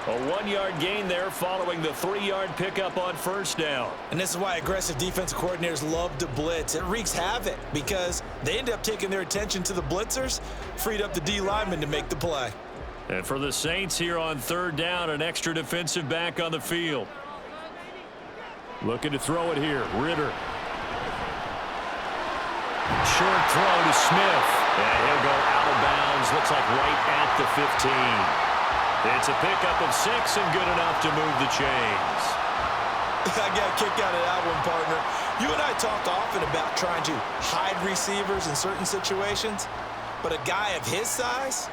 A 1-yard gain there following the 3-yard pickup on first down. And this is why aggressive defensive coordinators love to blitz. It wreaks havoc because they end up taking their attention to the blitzers, freed up the D lineman to make the play. And for the Saints here on 3rd down, an extra defensive back on the field. Looking to throw it here. Ritter. Short throw to Smith. And he'll go out of bounds. Looks like right at the 15. It's a pickup of 6 and good enough to move the chains. I got a kick out of that one, partner. You and I talk often about trying to hide receivers in certain situations, but a guy of his size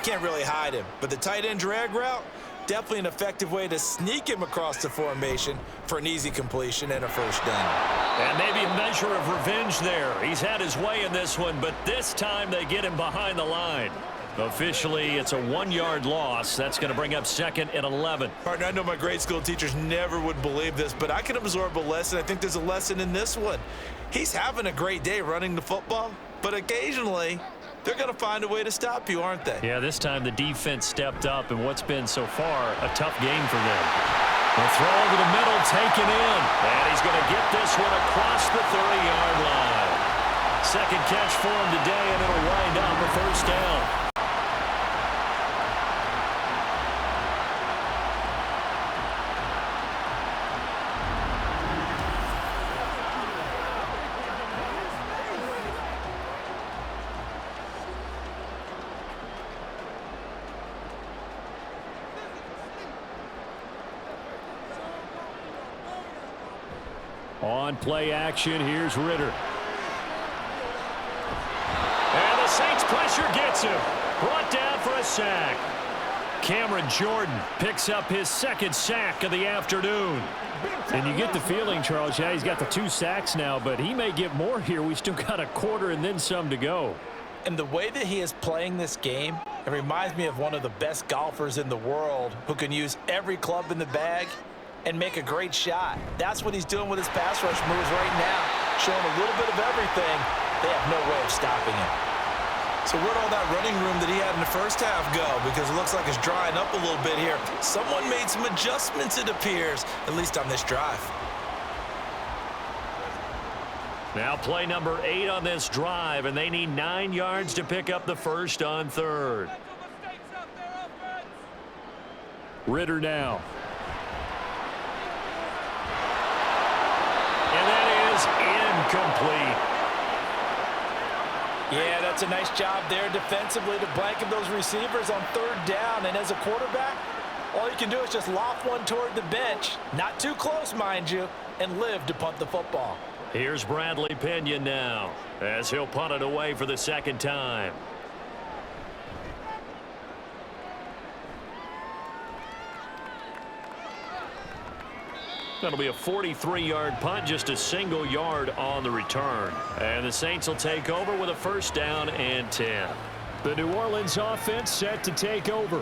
can't really hide him. But the tight end drag route, definitely an effective way to sneak him across the formation for an easy completion and a first down. And maybe a measure of revenge there. He's had his way in this one, but this time they get him behind the line. Officially, it's a 1-yard loss. That's going to bring up 2nd and 11. Partner, I know my grade school teachers never would believe this, but I can absorb a lesson. I think there's a lesson in this one. He's having a great day running the football, but occasionally they're going to find a way to stop you, aren't they? Yeah, this time the defense stepped up in what's been so far a tough game for them. The throw over the middle taken in, and he's going to get this one across the 30-yard line. Second catch for him today, and it'll wind up a first down. On play action, here's Ritter. And the Saints pressure gets him. Brought down for a sack. Cameron Jordan picks up his second sack of the afternoon. And you get the feeling, Charles, yeah, he's got the 2 sacks now, but he may get more here. We still got a quarter and then some to go. And the way that he is playing this game, it reminds me of one of the best golfers in the world who can use every club in the bag and make a great shot. That's what he's doing with his pass rush moves right now, showing a little bit of everything. They have no way of stopping him. So where'd all that running room that he had in the first half go? Because it looks like it's drying up a little bit here. Someone made some adjustments, it appears, at least on this drive. Now play number 8 on this drive, and they need 9 yards to pick up the first on third. Ritter now. And that is incomplete. Yeah, that's a nice job there defensively to blanket those receivers on third down. And as a quarterback, all you can do is just loft one toward the bench, not too close, mind you, and live to punt the football. Here's Bradley Pinion now as he'll punt it away for the second time. That'll be a 43-yard punt, just a single yard on the return. And the Saints will take over with a first down and 10. The New Orleans offense set to take over.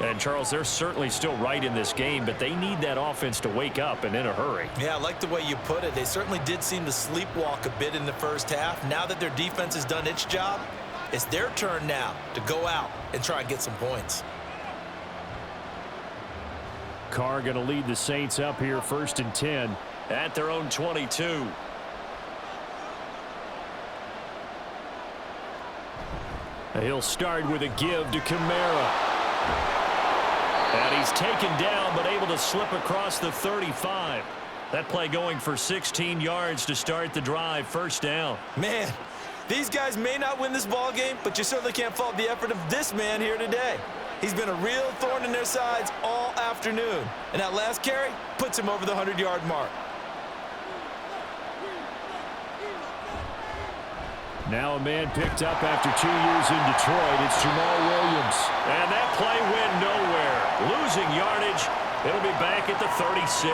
And, Charles, they're certainly still right in this game, but they need that offense to wake up and in a hurry. Yeah, I like the way you put it. They certainly did seem to sleepwalk a bit in the first half. Now that their defense has done its job, it's their turn now to go out and try and get some points. Carr going to lead the Saints up here, 1st and 10. At their own 22. He'll start with a give to Kamara. And he's taken down, but able to slip across the 35. That play going for 16 yards to start the drive, first down. Man, these guys may not win this ball game, but you certainly can't fault the effort of this man here today. He's been a real thorn in their sides all afternoon. And that last carry puts him over the 100-yard mark. Now a man picked up after 2 years in Detroit. It's Jamal Williams. And that play went nowhere. Losing yardage. It'll be back at the 36.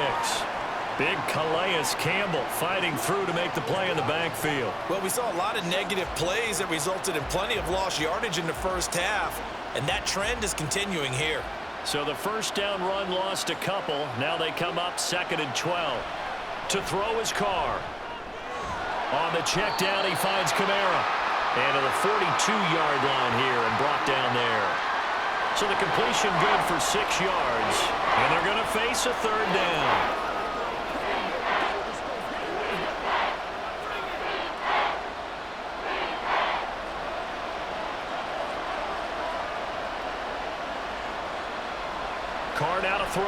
Big Calais Campbell fighting through to make the play in the backfield. Well, we saw a lot of negative plays that resulted in plenty of lost yardage in the first half. And that trend is continuing here. So the first down run lost a couple. Now they come up 2nd and 12. To throw his Carr. On the check down, he finds Kamara. And to the 42-yard line here and brought down there. So the completion good for 6 yards. And they're going to face a third down. Carr now to throw.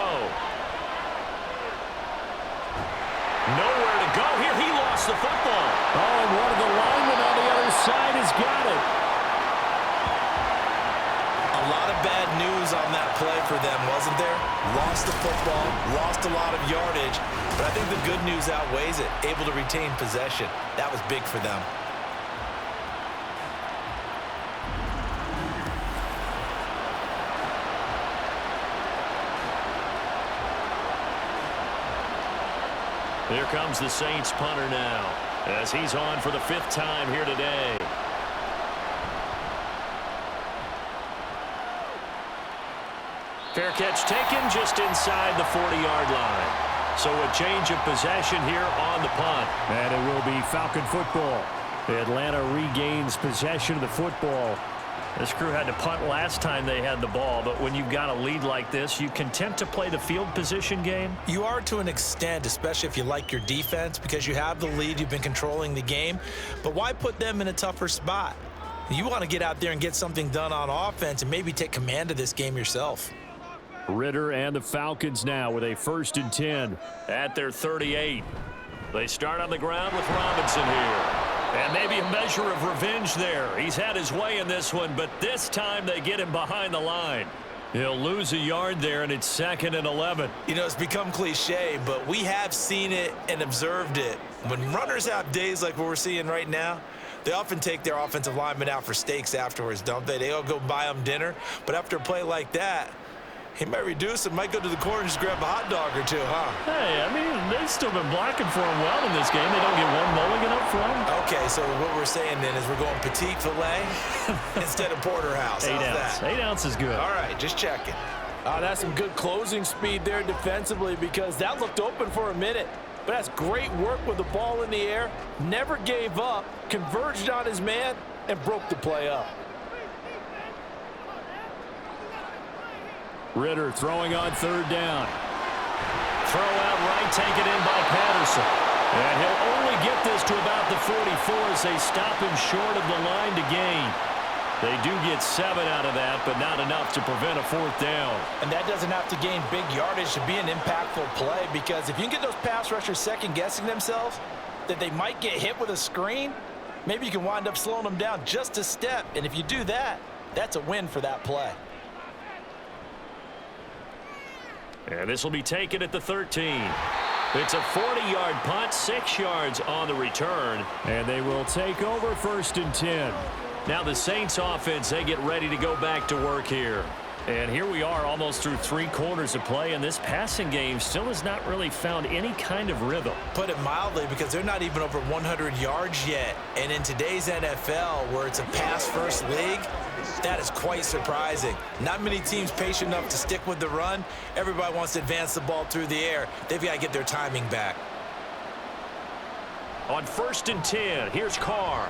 Nowhere to go here. He lost the football. Oh, and one of the linemen on the other side has got it. A lot of bad news on that play for them, wasn't there? Lost the football, lost a lot of yardage, but I think the good news outweighs it. Able to retain possession. That was big for them. Here comes the Saints punter now as he's on for the 5th time here today. Fair catch taken just inside the 40-yard line. So a change of possession here on the punt. And it will be Falcon football. Atlanta regains possession of the football. This crew had to punt last time they had the ball, but when you've got a lead like this, you content to play the field position game? You are to an extent, especially if you like your defense, because you have the lead, you've been controlling the game. But why put them in a tougher spot? You want to get out there and get something done on offense and maybe take command of this game yourself. Ritter and the Falcons now with a 1st and 10. At their 38. They start on the ground with Robinson here. And maybe a measure of revenge there. He's had his way in this one, but this time they get him behind the line. He'll lose a yard there, and it's 2nd and 11. You know, it's become cliche, but we have seen it and observed it. When runners have days like what we're seeing right now, They often take their offensive linemen out for steaks afterwards, don't they? They all go buy them dinner. But after a play like that, he might reduce it, might go to the corner and just grab a hot dog or two, huh? Hey, I mean, they've still been blocking for him well in this game. They don't get one mulligan up front. Okay, so what we're saying then is we're going petite filet instead of porterhouse. 8 How's ounce. that? 8 ounce is good. All right, just checking. That's some good closing speed there defensively because that looked open for a minute. But that's great work with the ball in the air. Never gave up, converged on his man, and broke the play up. Ritter throwing on third down. Throw out right, taken in by Patterson. And he'll only get this to about the 44 as they stop him short of the line to gain. They do get 7 out of that, but not enough to prevent a fourth down. And that doesn't have to gain big yardage to be an impactful play because if you can get those pass rushers second-guessing themselves that they might get hit with a screen, maybe you can wind up slowing them down just a step. And if you do that, that's a win for that play. And this will be taken at the 13. It's a 40-yard punt, 6 yards on the return. And they will take over 1st and 10. Now the Saints offense, they get ready to go back to work here. And here we are almost through 3 quarters of play, and this passing game still has not really found any kind of rhythm. Put it mildly, because they're not even over 100 yards yet. And in today's NFL, where it's a pass-first league, that is quite surprising. Not many teams patient enough to stick with the run. Everybody wants to advance the ball through the air. They've got to get their timing back. On 1st and 10, here's Carr.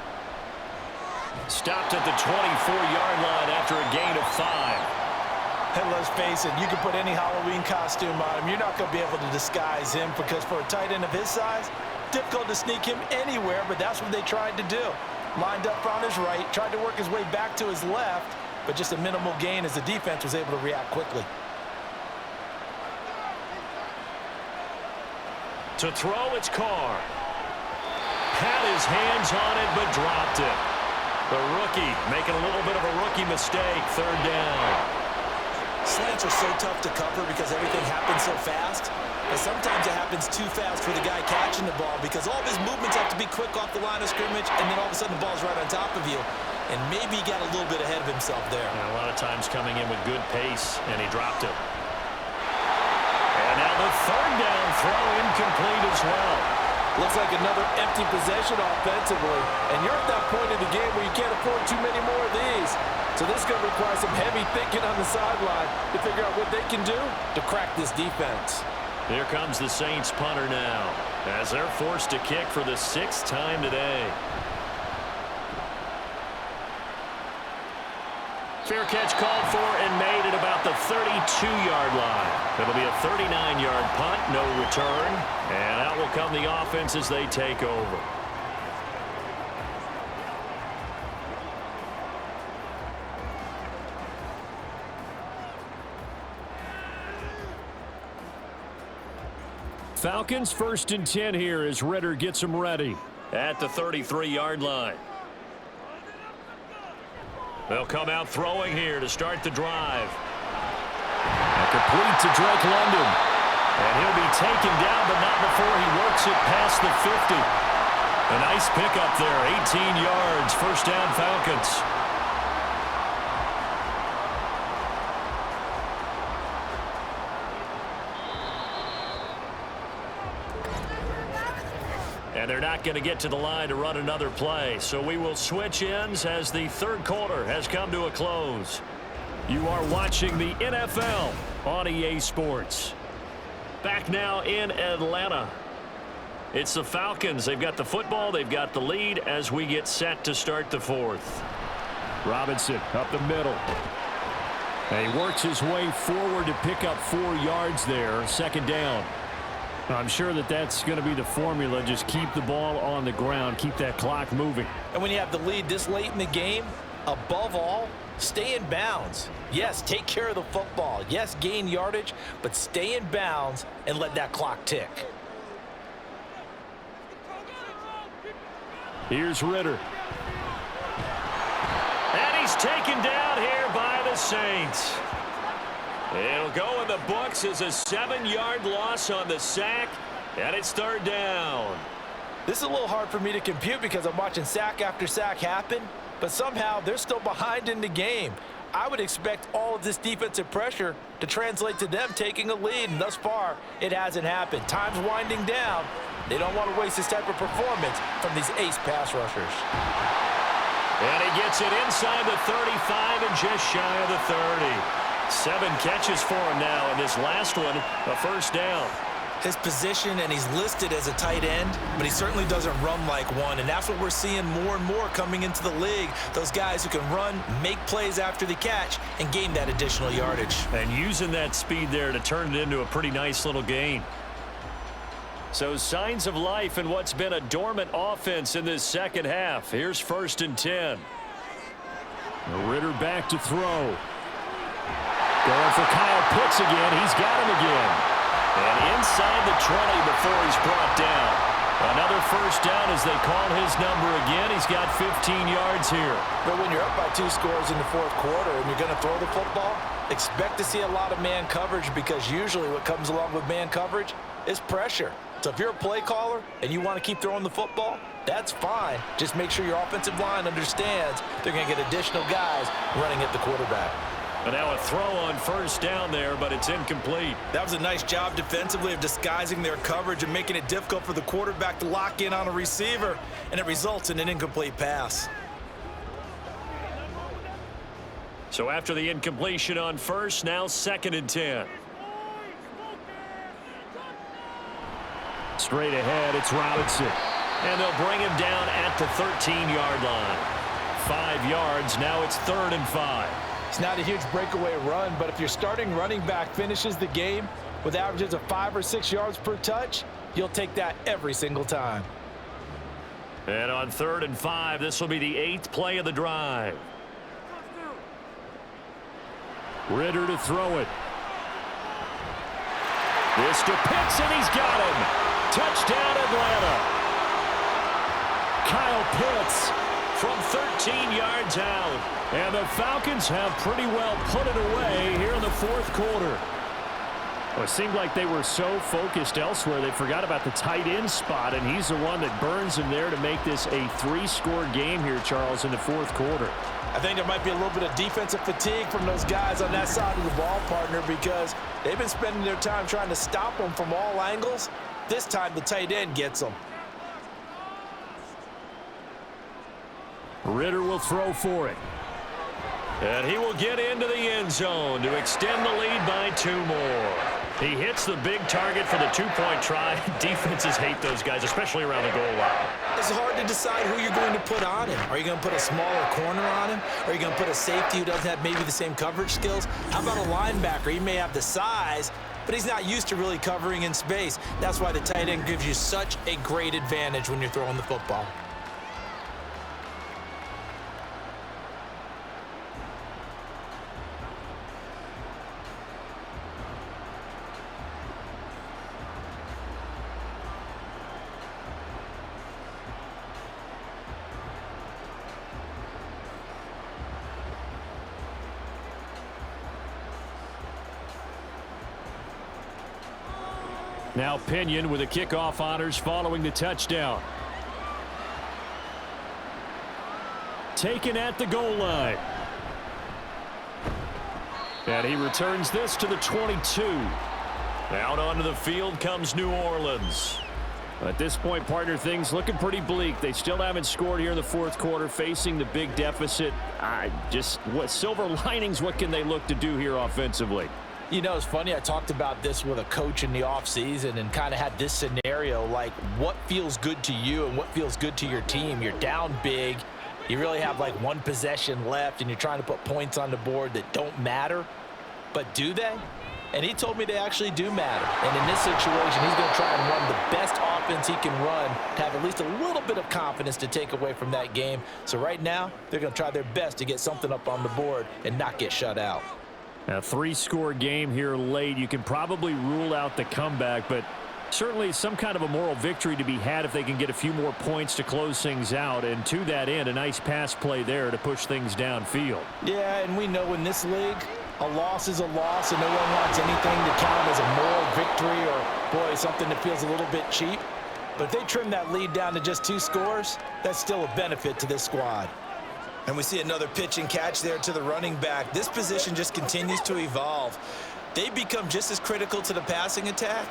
Stopped at the 24-yard line after a gain of 5. And let's face it, you can put any Halloween costume on him. You're not going to be able to disguise him because for a tight end of his size, difficult to sneak him anywhere, but that's what they tried to do. Lined up on his right, tried to work his way back to his left, but just a minimal gain as the defense was able to react quickly. To throw, it's Carr. Had his hands on it, but dropped it. The rookie making a little bit of a rookie mistake, 3rd down. Slants are so tough to cover because everything happens so fast. And sometimes it happens too fast for the guy catching the ball because all of his movements have to be quick off the line of scrimmage, and then all of a sudden the ball's right on top of you. And maybe he got a little bit ahead of himself there. And a lot of times coming in with good pace, and he dropped it. And now the 3rd down throw incomplete as well. Looks like another empty possession offensively. And you're at that point in the game where you can't afford too many more of these. So this is going to require some heavy thinking on the sideline to figure out what they can do to crack this defense. Here comes the Saints punter now as they're forced to kick for the 6th time today. Fair catch called for and made at about the 32-yard line. It'll be a 39-yard punt, no return. And out will come the offense as they take over. Falcons 1st and 10 here as Ritter gets them ready. At the 33-yard line. They'll come out throwing here to start the drive. And complete to Drake London. And he'll be taken down, but not before he works it past the 50. A nice pickup there, 18 yards, 1st down Falcons. And they're not going to get to the line to run another play. So we will switch ends as the 3rd quarter has come to a close. You are watching the NFL on EA Sports. Back now in Atlanta. It's the Falcons. They've got the football. They've got the lead as we get set to start the 4th. Robinson up the middle. And he works his way forward to pick up 4 yards there. 2nd down. I'm sure that that's going to be the formula. Just keep the ball on the ground. Keep that clock moving. And when you have the lead this late in the game, above all, stay in bounds. Yes, take care of the football. Yes, gain yardage, but stay in bounds and let that clock tick. Here's Ritter. And he's taken down here by the Saints. It'll go in the books as a 7-yard loss on the sack, and it's 3rd down. This is a little hard for me to compute because I'm watching sack after sack happen, but somehow they're still behind in the game. I would expect all of this defensive pressure to translate to them taking a lead, and thus far, it hasn't happened. Time's winding down. They don't want to waste this type of performance from these ace pass rushers. And he gets it inside the 35 and just shy of the 30. 7 catches for him now, and this last one, a first down. His position, and he's listed as a tight end, but he certainly doesn't run like one, and that's what we're seeing more and more coming into the league. Those guys who can run, make plays after the catch, and gain that additional yardage. And using that speed there to turn it into a pretty nice little gain. So signs of life in what's been a dormant offense in this second half. Here's 1st and 10. Ritter back to throw. Going for Kyle Pitts again. He's got him again. And inside the 20 before he's brought down. Another first down as they call his number again. He's got 15 yards here. But when you're up by 2 scores in the 4th quarter and you're going to throw the football, expect to see a lot of man coverage, because usually what comes along with man coverage is pressure. So if you're a play caller and you want to keep throwing the football, that's fine. Just make sure your offensive line understands they're going to get additional guys running at the quarterback. And now a throw on first down there, but it's incomplete. That was a nice job defensively of disguising their coverage and making it difficult for the quarterback to lock in on a receiver, and it results in an incomplete pass. So after the incompletion on first, now 2nd and 10. Straight ahead, it's Robinson. And they'll bring him down at the 13-yard line. 5 yards, now it's 3rd and 5. It's not a huge breakaway run, but if your starting running back finishes the game with averages of 5 or 6 yards per touch, you'll take that every single time. And on 3rd and 5, this will be the 8th play of the drive. Ritter to throw it. This to Pitts, and he's got him. Touchdown, Atlanta. Kyle Pitts from 13 yards out. And the Falcons have pretty well put it away here in the 4th quarter. Well, it seemed like they were so focused elsewhere they forgot about the tight end spot, and he's the one that burns him there to make this a 3-score game here, Charles, in the 4th quarter. I think there might be a little bit of defensive fatigue from those guys on that side of the ball, partner, because they've been spending their time trying to stop them from all angles. This time the tight end gets them. Ritter will throw for it. And he will get into the end zone to extend the lead by 2 more. He hits the big target for the 2-point try. Defenses hate those guys, especially around the goal line. It's hard to decide who you're going to put on him. Are you going to put a smaller corner on him? Are you going to put a safety who doesn't have maybe the same coverage skills? How about a linebacker? He may have the size, but he's not used to really covering in space. That's why the tight end gives you such a great advantage when you're throwing the football. Now Pinion with the kickoff honors following the touchdown. Taken at the goal line. And he returns this to the 22. Out onto the field comes New Orleans. At this point, partner, things looking pretty bleak. They still haven't scored here in the 4th quarter, facing the big deficit. What silver linings, what can they look to do here offensively? You know, it's funny, I talked about this with a coach in the offseason and kind of had this scenario, like what feels good to you and what feels good to your team. You're down big. You really have like 1 possession left and you're trying to put points on the board that don't matter. But do they? And he told me they actually do matter. And in this situation, he's going to try and run the best offense he can run to have at least a little bit of confidence to take away from that game. So right now, they're going to try their best to get something up on the board and not get shut out. A 3-score game here late. You can probably rule out the comeback, but certainly some kind of a moral victory to be had if they can get a few more points to close things out. And to that end, a nice pass play there to push things downfield. Yeah, and we know in this league, a loss is a loss, and no one wants anything to count as a moral victory or, boy, something that feels a little bit cheap. But if they trim that lead down to just 2 scores, that's still a benefit to this squad. And we see another pitch and catch there to the running back. This position just continues to evolve. They become just as critical to the passing attack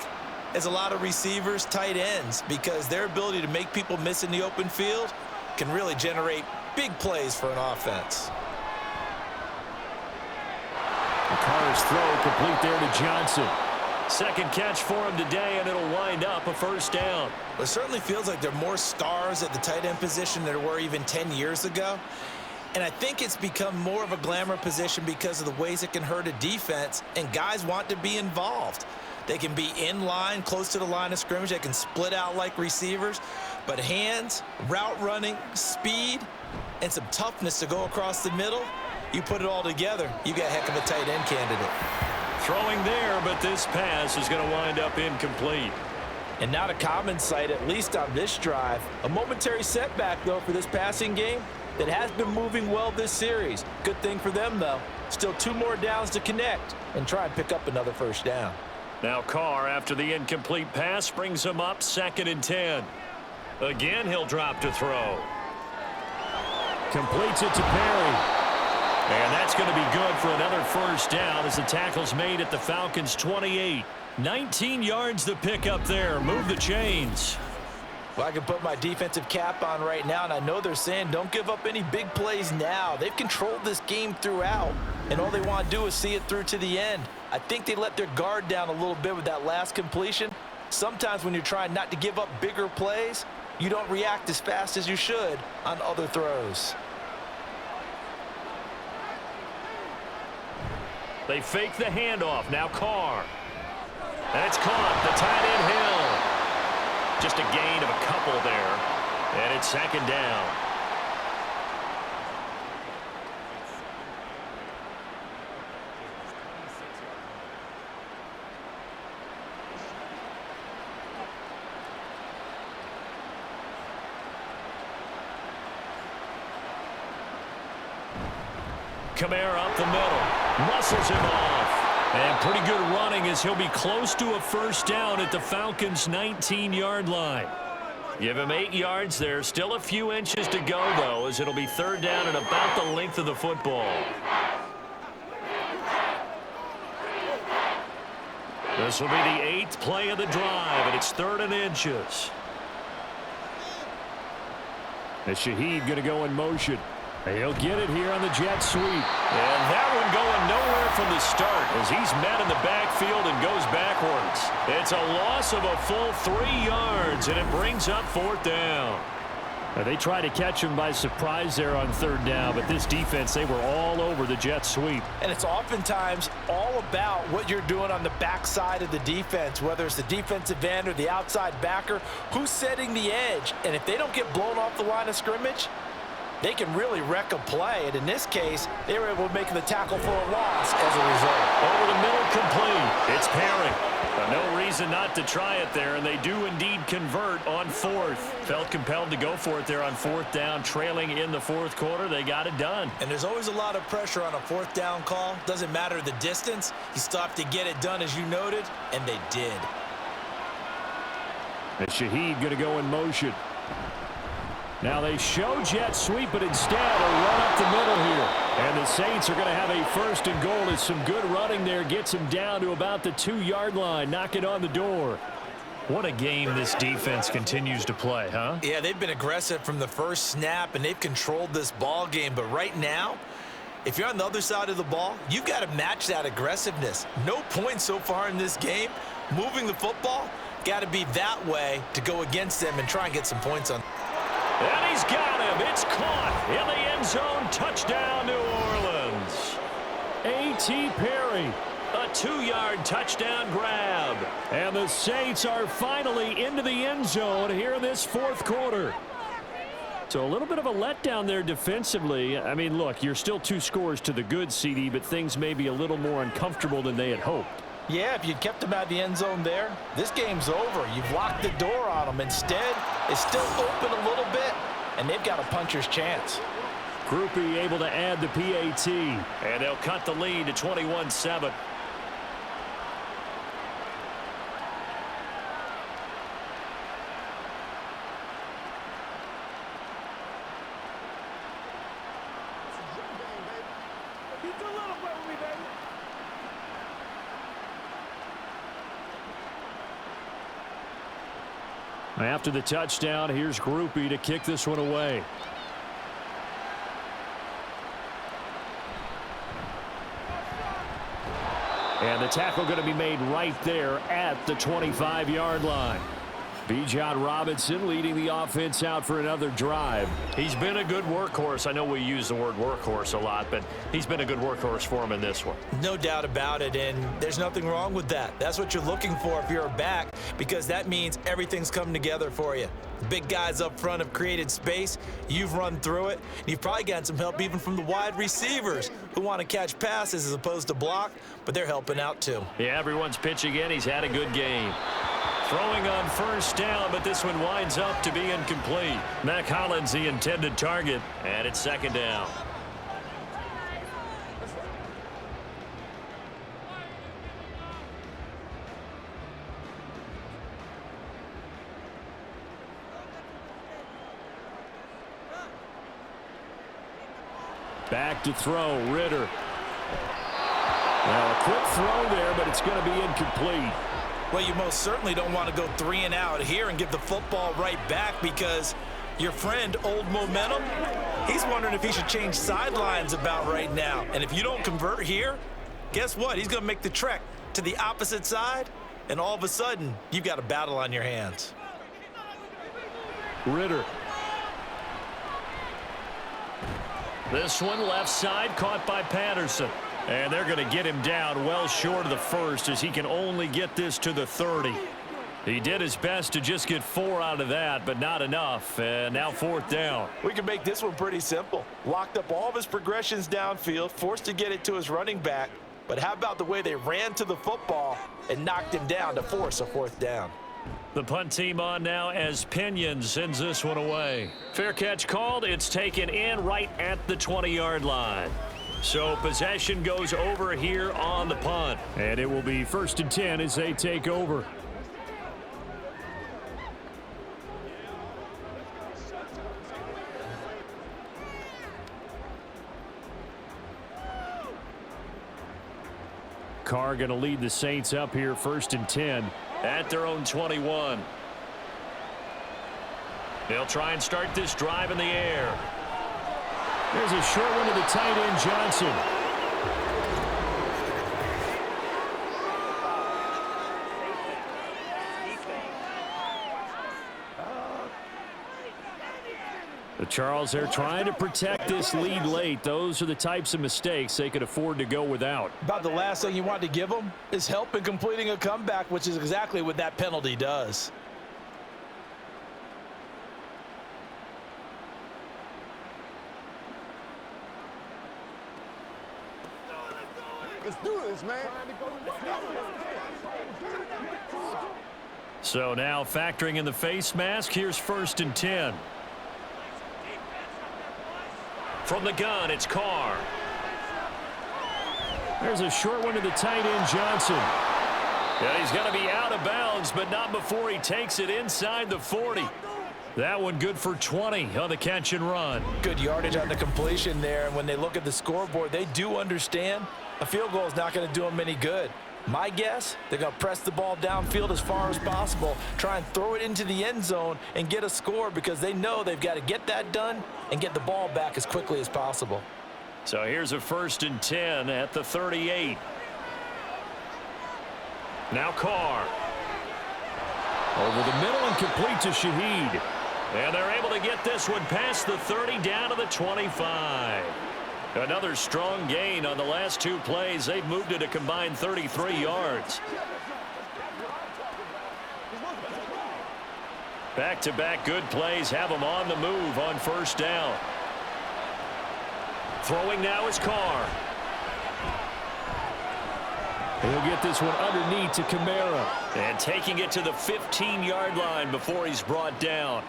as a lot of receivers, tight ends, because their ability to make people miss in the open field can really generate big plays for an offense. Carr's throw complete there to Johnson. Second catch for him today, and it'll wind up a first down. It certainly feels like there are more stars at the tight end position than there were even 10 years ago. And I think it's become more of a glamour position because of the ways it can hurt a defense, and guys want to be involved. They can be in line, close to the line of scrimmage. They can split out like receivers. But hands, route running, speed, and some toughness to go across the middle, you put it all together, you got a heck of a tight end candidate. Throwing there, but this pass is going to wind up incomplete. And not a common sight, at least on this drive. A momentary setback, though, for this passing game that has been moving well this series. Good thing for them, though. Still 2 more downs to connect and try and pick up another first down. Now Carr, after the incomplete pass, brings him up 2nd and 10. Again, he'll drop to throw. Completes it to Perry. And that's going to be good for another first down as the tackle's made at the Falcons' 28. 19 yards to pick up there. Move the chains. Well, I can put my defensive cap on right now, and I know they're saying don't give up any big plays now. They've controlled this game throughout, and all they want to do is see it through to the end. I think they let their guard down a little bit with that last completion. Sometimes when you're trying not to give up bigger plays, you don't react as fast as you should on other throws. They fake the handoff. Now Carr. And it's caught. The tight end Hill. Just a gain of a couple there. And it's 2nd down. Kamara up the middle. Muscles him off. And pretty good running as he'll be close to a first down at the Falcons' 19-yard line. Give him 8 yards there. Still a few inches to go, though, as it'll be 3rd down and about the length of the football. This will be the 8th play of the drive, and it's 3rd and inches. And Shaheed going to go in motion. He'll get it here on the jet sweep. And that one going nowhere from the start as he's met in the backfield and goes backwards. It's a loss of a full 3 yards, and it brings up 4th down. Now, they tried to catch him by surprise there on 3rd down, but this defense, they were all over the jet sweep. And it's oftentimes all about what you're doing on the backside of the defense, whether it's the defensive end or the outside backer, who's setting the edge. And if they don't get blown off the line of scrimmage, they can really wreck a play. And in this case, they were able to make the tackle for a loss as a result. Over the middle, complete. It's Perry. No reason not to try it there, and they do indeed convert on 4th. Felt compelled to go for it there on 4th down, trailing in the 4th quarter. They got it done. And there's always a lot of pressure on a 4th down call. Doesn't matter the distance. You still have to get it done, as you noted, and they did. And Shaheed going to go in motion. Now they show jet sweep, but instead a run up the middle here. And the Saints are going to have a 1st and goal as some good running there gets him down to about the 2-yard line. Knock it on the door. What a game this defense continues to play, huh? Yeah, they've been aggressive from the first snap, and they've controlled this ball game. But right now, if you're on the other side of the ball, you've got to match that aggressiveness. No points so far in this game. Moving the football, got to be that way to go against them and try and get some points on. And he's got him. It's caught in the end zone. Touchdown, New Orleans. A.T. Perry. A 2-yard touchdown grab. And the Saints are finally into the end zone here in this 4th quarter. So a little bit of a letdown there defensively. I mean, look, you're still 2 scores to the good, CD, but things may be a little more uncomfortable than they had hoped. Yeah, if you kept them out of the end zone there, this game's over. You've locked the door on them. Instead, it's still open a little bit, and they've got a puncher's chance. Groupie able to add the PAT. And they'll cut the lead to 21-7. After the touchdown, here's Groupie to kick this one away. And the tackle going to be made right there at the 25-yard line. Bijan Robinson leading the offense out for another drive. He's been a good workhorse. I know we use the word workhorse a lot, but he's been a good workhorse for him in this one. No doubt about it, and there's nothing wrong with that. That's what you're looking for if you're a back, because that means everything's coming together for you. The big guys up front have created space. You've run through it. And you've probably gotten some help even from the wide receivers who want to catch passes as opposed to block, but they're helping out too. Yeah, everyone's pitching in. He's had a good game. Throwing on first down, but this one winds up to be incomplete. Mac Hollins the intended target, and it's second down. Back to throw, Ritter. Now a quick throw there, but it's going to be incomplete. Well, you most certainly don't want to go 3 and out here and give the football right back, because your friend, Old Momentum, he's wondering if he should change sidelines about right now. And if you don't convert here, guess what? He's going to make the trek to the opposite side, and all of a sudden, you've got a battle on your hands. Ritter. This one left side, caught by Patterson. And they're going to get him down well short of the first, as he can only get this to the 30. He did his best to just get 4 out of that, but not enough. And now fourth down. We can make this one pretty simple. Locked up all of his progressions downfield, forced to get it to his running back. But how about the way they ran to the football and knocked him down to force a fourth down? The punt team on now as Pinion sends this one away. Fair catch called. It's taken in right at the 20-yard line. So possession goes over here on the punt. And it will be 1st and 10 as they take over. Carr going to lead the Saints up here 1st and 10. At their own 21. They'll try and start this drive in the air. There's a short one to the tight end, Johnson. The Charles, they're trying to protect this lead late. Those are the types of mistakes they could afford to go without. About the last thing you want to give them is help in completing a comeback, which is exactly what that penalty does. Let's do this, man. So now factoring in the face mask, here's 1st and 10. From the gun, it's Carr. There's a short one to the tight end, Johnson. Yeah, he's going to be out of bounds, but not before he takes it inside the 40. That one good for 20 on the catch and run. Good yardage on the completion there, and when they look at the scoreboard, they do understand a field goal is not going to do them any good. My guess, they're going to press the ball downfield as far as possible, try and throw it into the end zone and get a score, because they know they've got to get that done and get the ball back as quickly as possible. So here's a 1st and 10 at the 38. Now Carr. Over the middle and complete to Shaheed. And they're able to get this one past the 30 down to the 25. Another strong gain on the last 2 plays. They've moved it a combined 33 yards. Back-to-back good plays have them on the move on 1st down. Throwing now is Carr. He'll get this one underneath to Kamara. And taking it to the 15-yard line before he's brought down.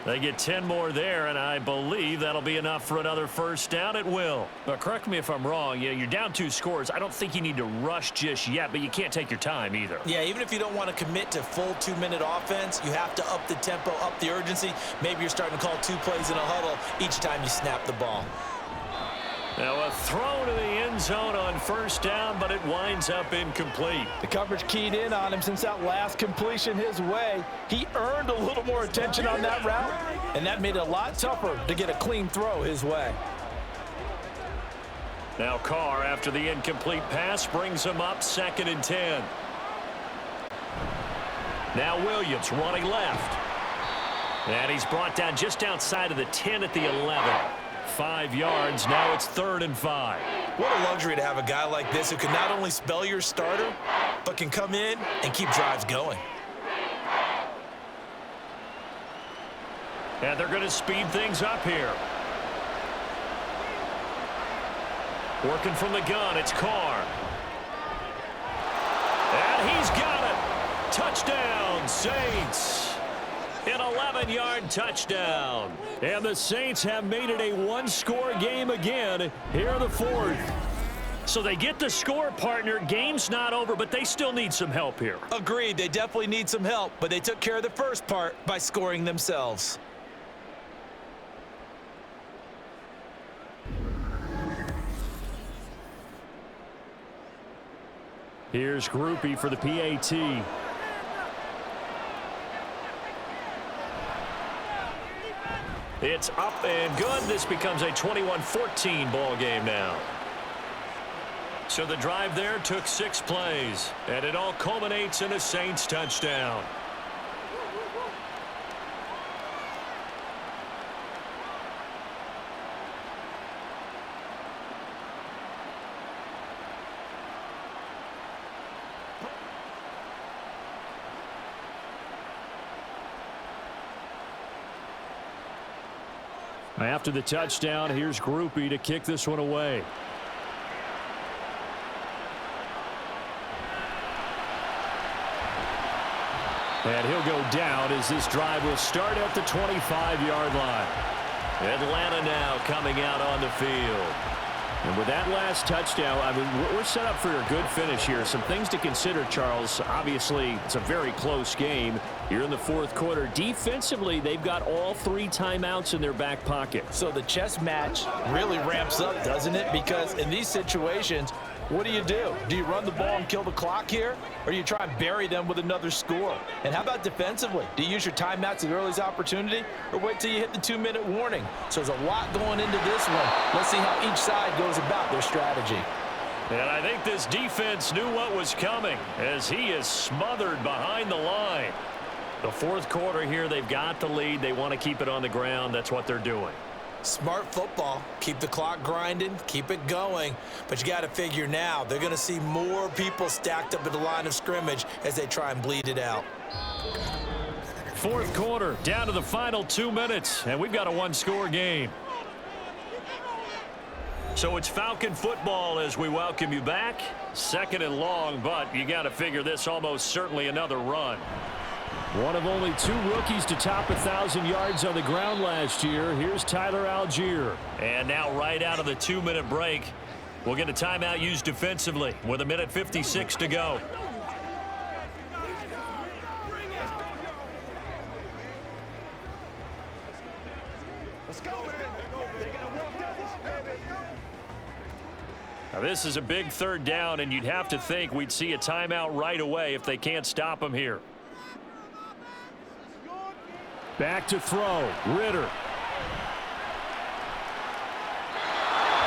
They get 10 more there, and I believe that'll be enough for another 1st down. It will. But correct me if I'm wrong. You're down 2 scores. I don't think you need to rush just yet, but you can't take your time either. Yeah, even if you don't want to commit to full 2-minute offense, you have to up the tempo, up the urgency. Maybe you're starting to call 2 plays in a huddle each time you snap the ball. Now a throw to the end zone on first down, but it winds up incomplete. The coverage keyed in on him since that last completion his way. He earned a little more attention on that route, and that made it a lot tougher to get a clean throw his way. Now Carr, after the incomplete pass, brings him up 2nd and 10. Now Williams running left. And he's brought down just outside of the 10 at the 11. 5 yards. Now it's 3rd and 5. What a luxury to have a guy like this who can not only spell your starter, but can come in and keep drives going. And they're going to speed things up here. Working from the gun, it's Carr. And he's got it. Touchdown, Saints. An 11-yard touchdown. And the Saints have made it a one-score game again here in the 4th. So they get the score, partner. Game's not over, but they still need some help here. Agreed. They definitely need some help, but they took care of the first part by scoring themselves. Here's Groupie for the PAT. It's up and good. This becomes a 21-14 ball game now. So the drive there took 6 plays, and it all culminates in a Saints touchdown. After the touchdown, here's Groupie to kick this one away. And he'll go down as this drive will start at the 25-yard line. Atlanta now coming out on the field. And with that last touchdown, I mean, we're set up for a good finish here. Some things to consider, Charles. Obviously, it's a very close game here in the 4th quarter. Defensively, they've got all 3 timeouts in their back pocket. So the chess match really ramps up, doesn't it? Because in these situations, what do? Do you run the ball and kill the clock here? Or do you try and bury them with another score? And how about defensively? Do you use your timeouts at earliest opportunity? Or wait till you hit the 2-minute warning? So there's a lot going into this one. Let's see how each side goes about their strategy. And I think this defense knew what was coming as he is smothered behind the line. The 4th quarter here, they've got the lead. They want to keep it on the ground. That's what they're doing. Smart football. Keep the clock grinding, keep it going. But you got to figure now, they're going to see more people stacked up at the line of scrimmage as they try and bleed it out. 4th quarter, down to the final 2 minutes, and we've got a one-score game. So it's Falcon football as we welcome you back. 2nd and long, but you got to figure this almost certainly another run. One of only 2 rookies to top 1,000 yards on the ground last year. Here's Tyler Algier. And now right out of the 2-minute break, we'll get a timeout used defensively with 1:56 to go. Let's go, man. They got to work this. Now this is a big 3rd down, and you'd have to think we'd see a timeout right away if they can't stop them here. Back to throw. Ritter.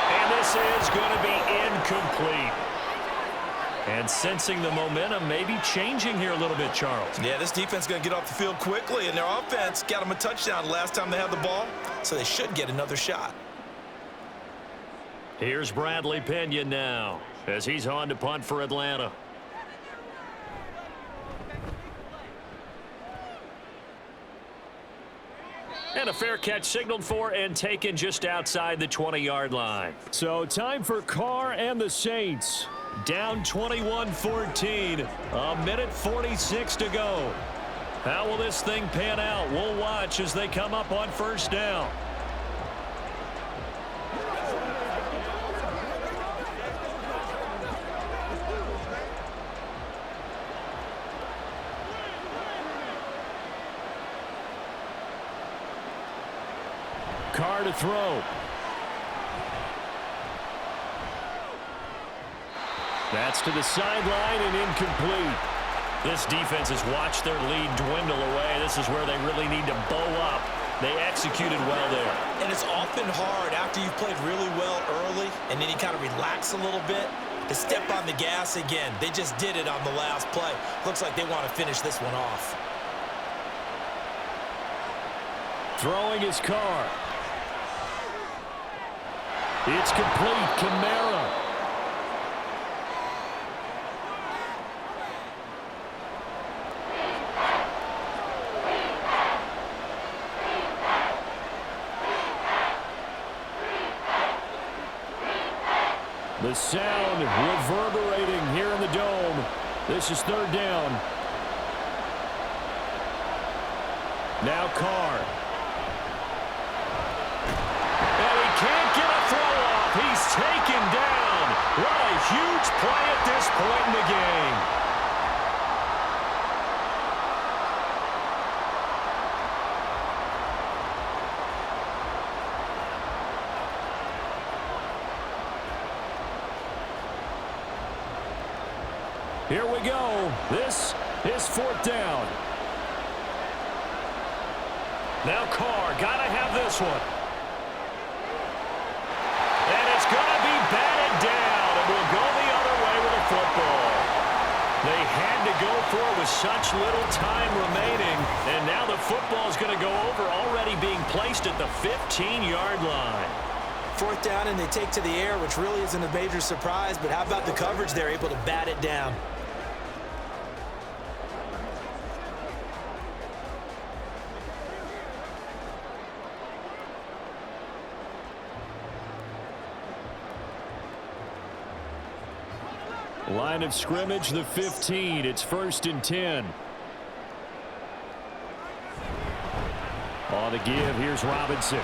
And this is going to be incomplete. And sensing the momentum maybe changing here a little bit, Charles. Yeah, this defense is going to get off the field quickly, and their offense got them a touchdown last time they had the ball, so they should get another shot. Here's Bradley Pinion now as he's on to punt for Atlanta. And a fair catch signaled for and taken just outside the 20-yard line. So time for Carr and the Saints. Down 21-14. 1:46 to go. How will this thing pan out? We'll watch as they come up on 1st down. Carr to throw. That's to the sideline and incomplete. This defense has watched their lead dwindle away. This is where they really need to bow up. They executed well there. And it's often hard after you've played really well early and then you kind of relax a little bit to step on the gas again. They just did it on the last play. Looks like they want to finish this one off. Throwing his car. It's complete. Kamara. The sound reverberating here in the dome. This is third down. Now Carr. And he can't get a throw off. He's taken down. What a huge play at this point in the game. Here we go. This is fourth down. Now Carr, gotta have this one. And it's gonna be batted down, and we'll go the other way with the football. They had to go for it with such little time remaining, and now the football is gonna go over, already being placed at the 15-yard line. Fourth down, and they take to the air, which really isn't a major surprise, but how about the coverage? They're able to bat it down. Line of scrimmage, the 15. It's 1st and 10. On the give, here's Robinson.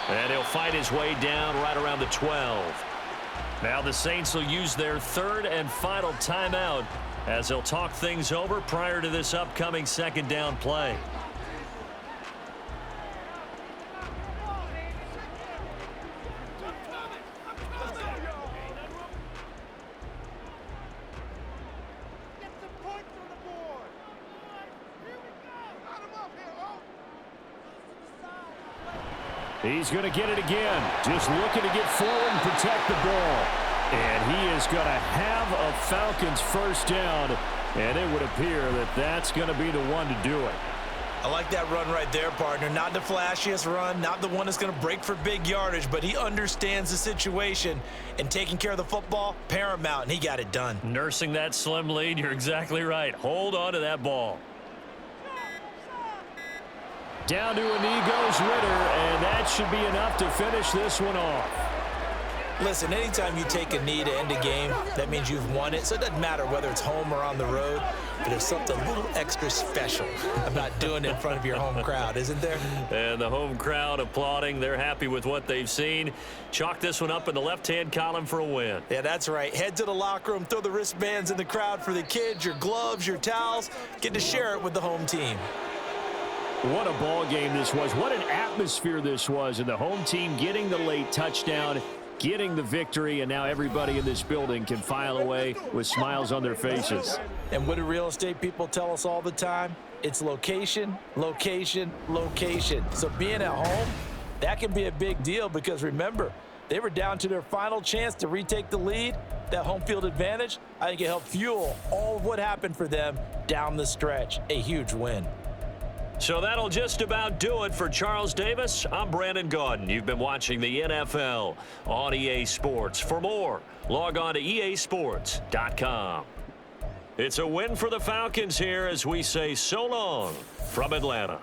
And he'll fight his way down right around the 12. Now the Saints will use their third and final timeout as they'll talk things over prior to this upcoming second down play. He's going to get it again. Just looking to get forward and protect the ball. And he is going to have a Falcons first down. And it would appear that that's going to be the one to do it. I like that run right there, partner. Not the flashiest run, not the one that's going to break for big yardage, but he understands the situation, and taking care of the football, paramount, and he got it done. Nursing that slim lead, you're exactly right. Hold on to that ball. Down to a knee goes Ritter, and that should be enough to finish this one off. Listen, anytime you take a knee to end a game, that means you've won it. So it doesn't matter whether it's home or on the road, but there's something a little extra special about doing it in front of your home crowd, isn't there? And the home crowd applauding. They're happy with what they've seen. Chalk this one up in the left-hand column for a win. Yeah, that's right. Head to the locker room, throw the wristbands in the crowd for the kids, your gloves, your towels. Get to share it with the home team. What a ball game this was. What an atmosphere this was. And the home team getting the late touchdown, getting the victory, and now everybody in this building can file away with smiles on their faces. And what do real estate people tell us all the time? It's location, location, location. So being at home, that can be a big deal because remember, they were down to their final chance to retake the lead. That home field advantage, I think it helped fuel all of what happened for them down the stretch. A huge win. So that'll just about do it for Charles Davis. I'm Brandon Gaudin. You've been watching the NFL on EA Sports. For more, log on to easports.com. It's a win for the Falcons here as we say so long from Atlanta.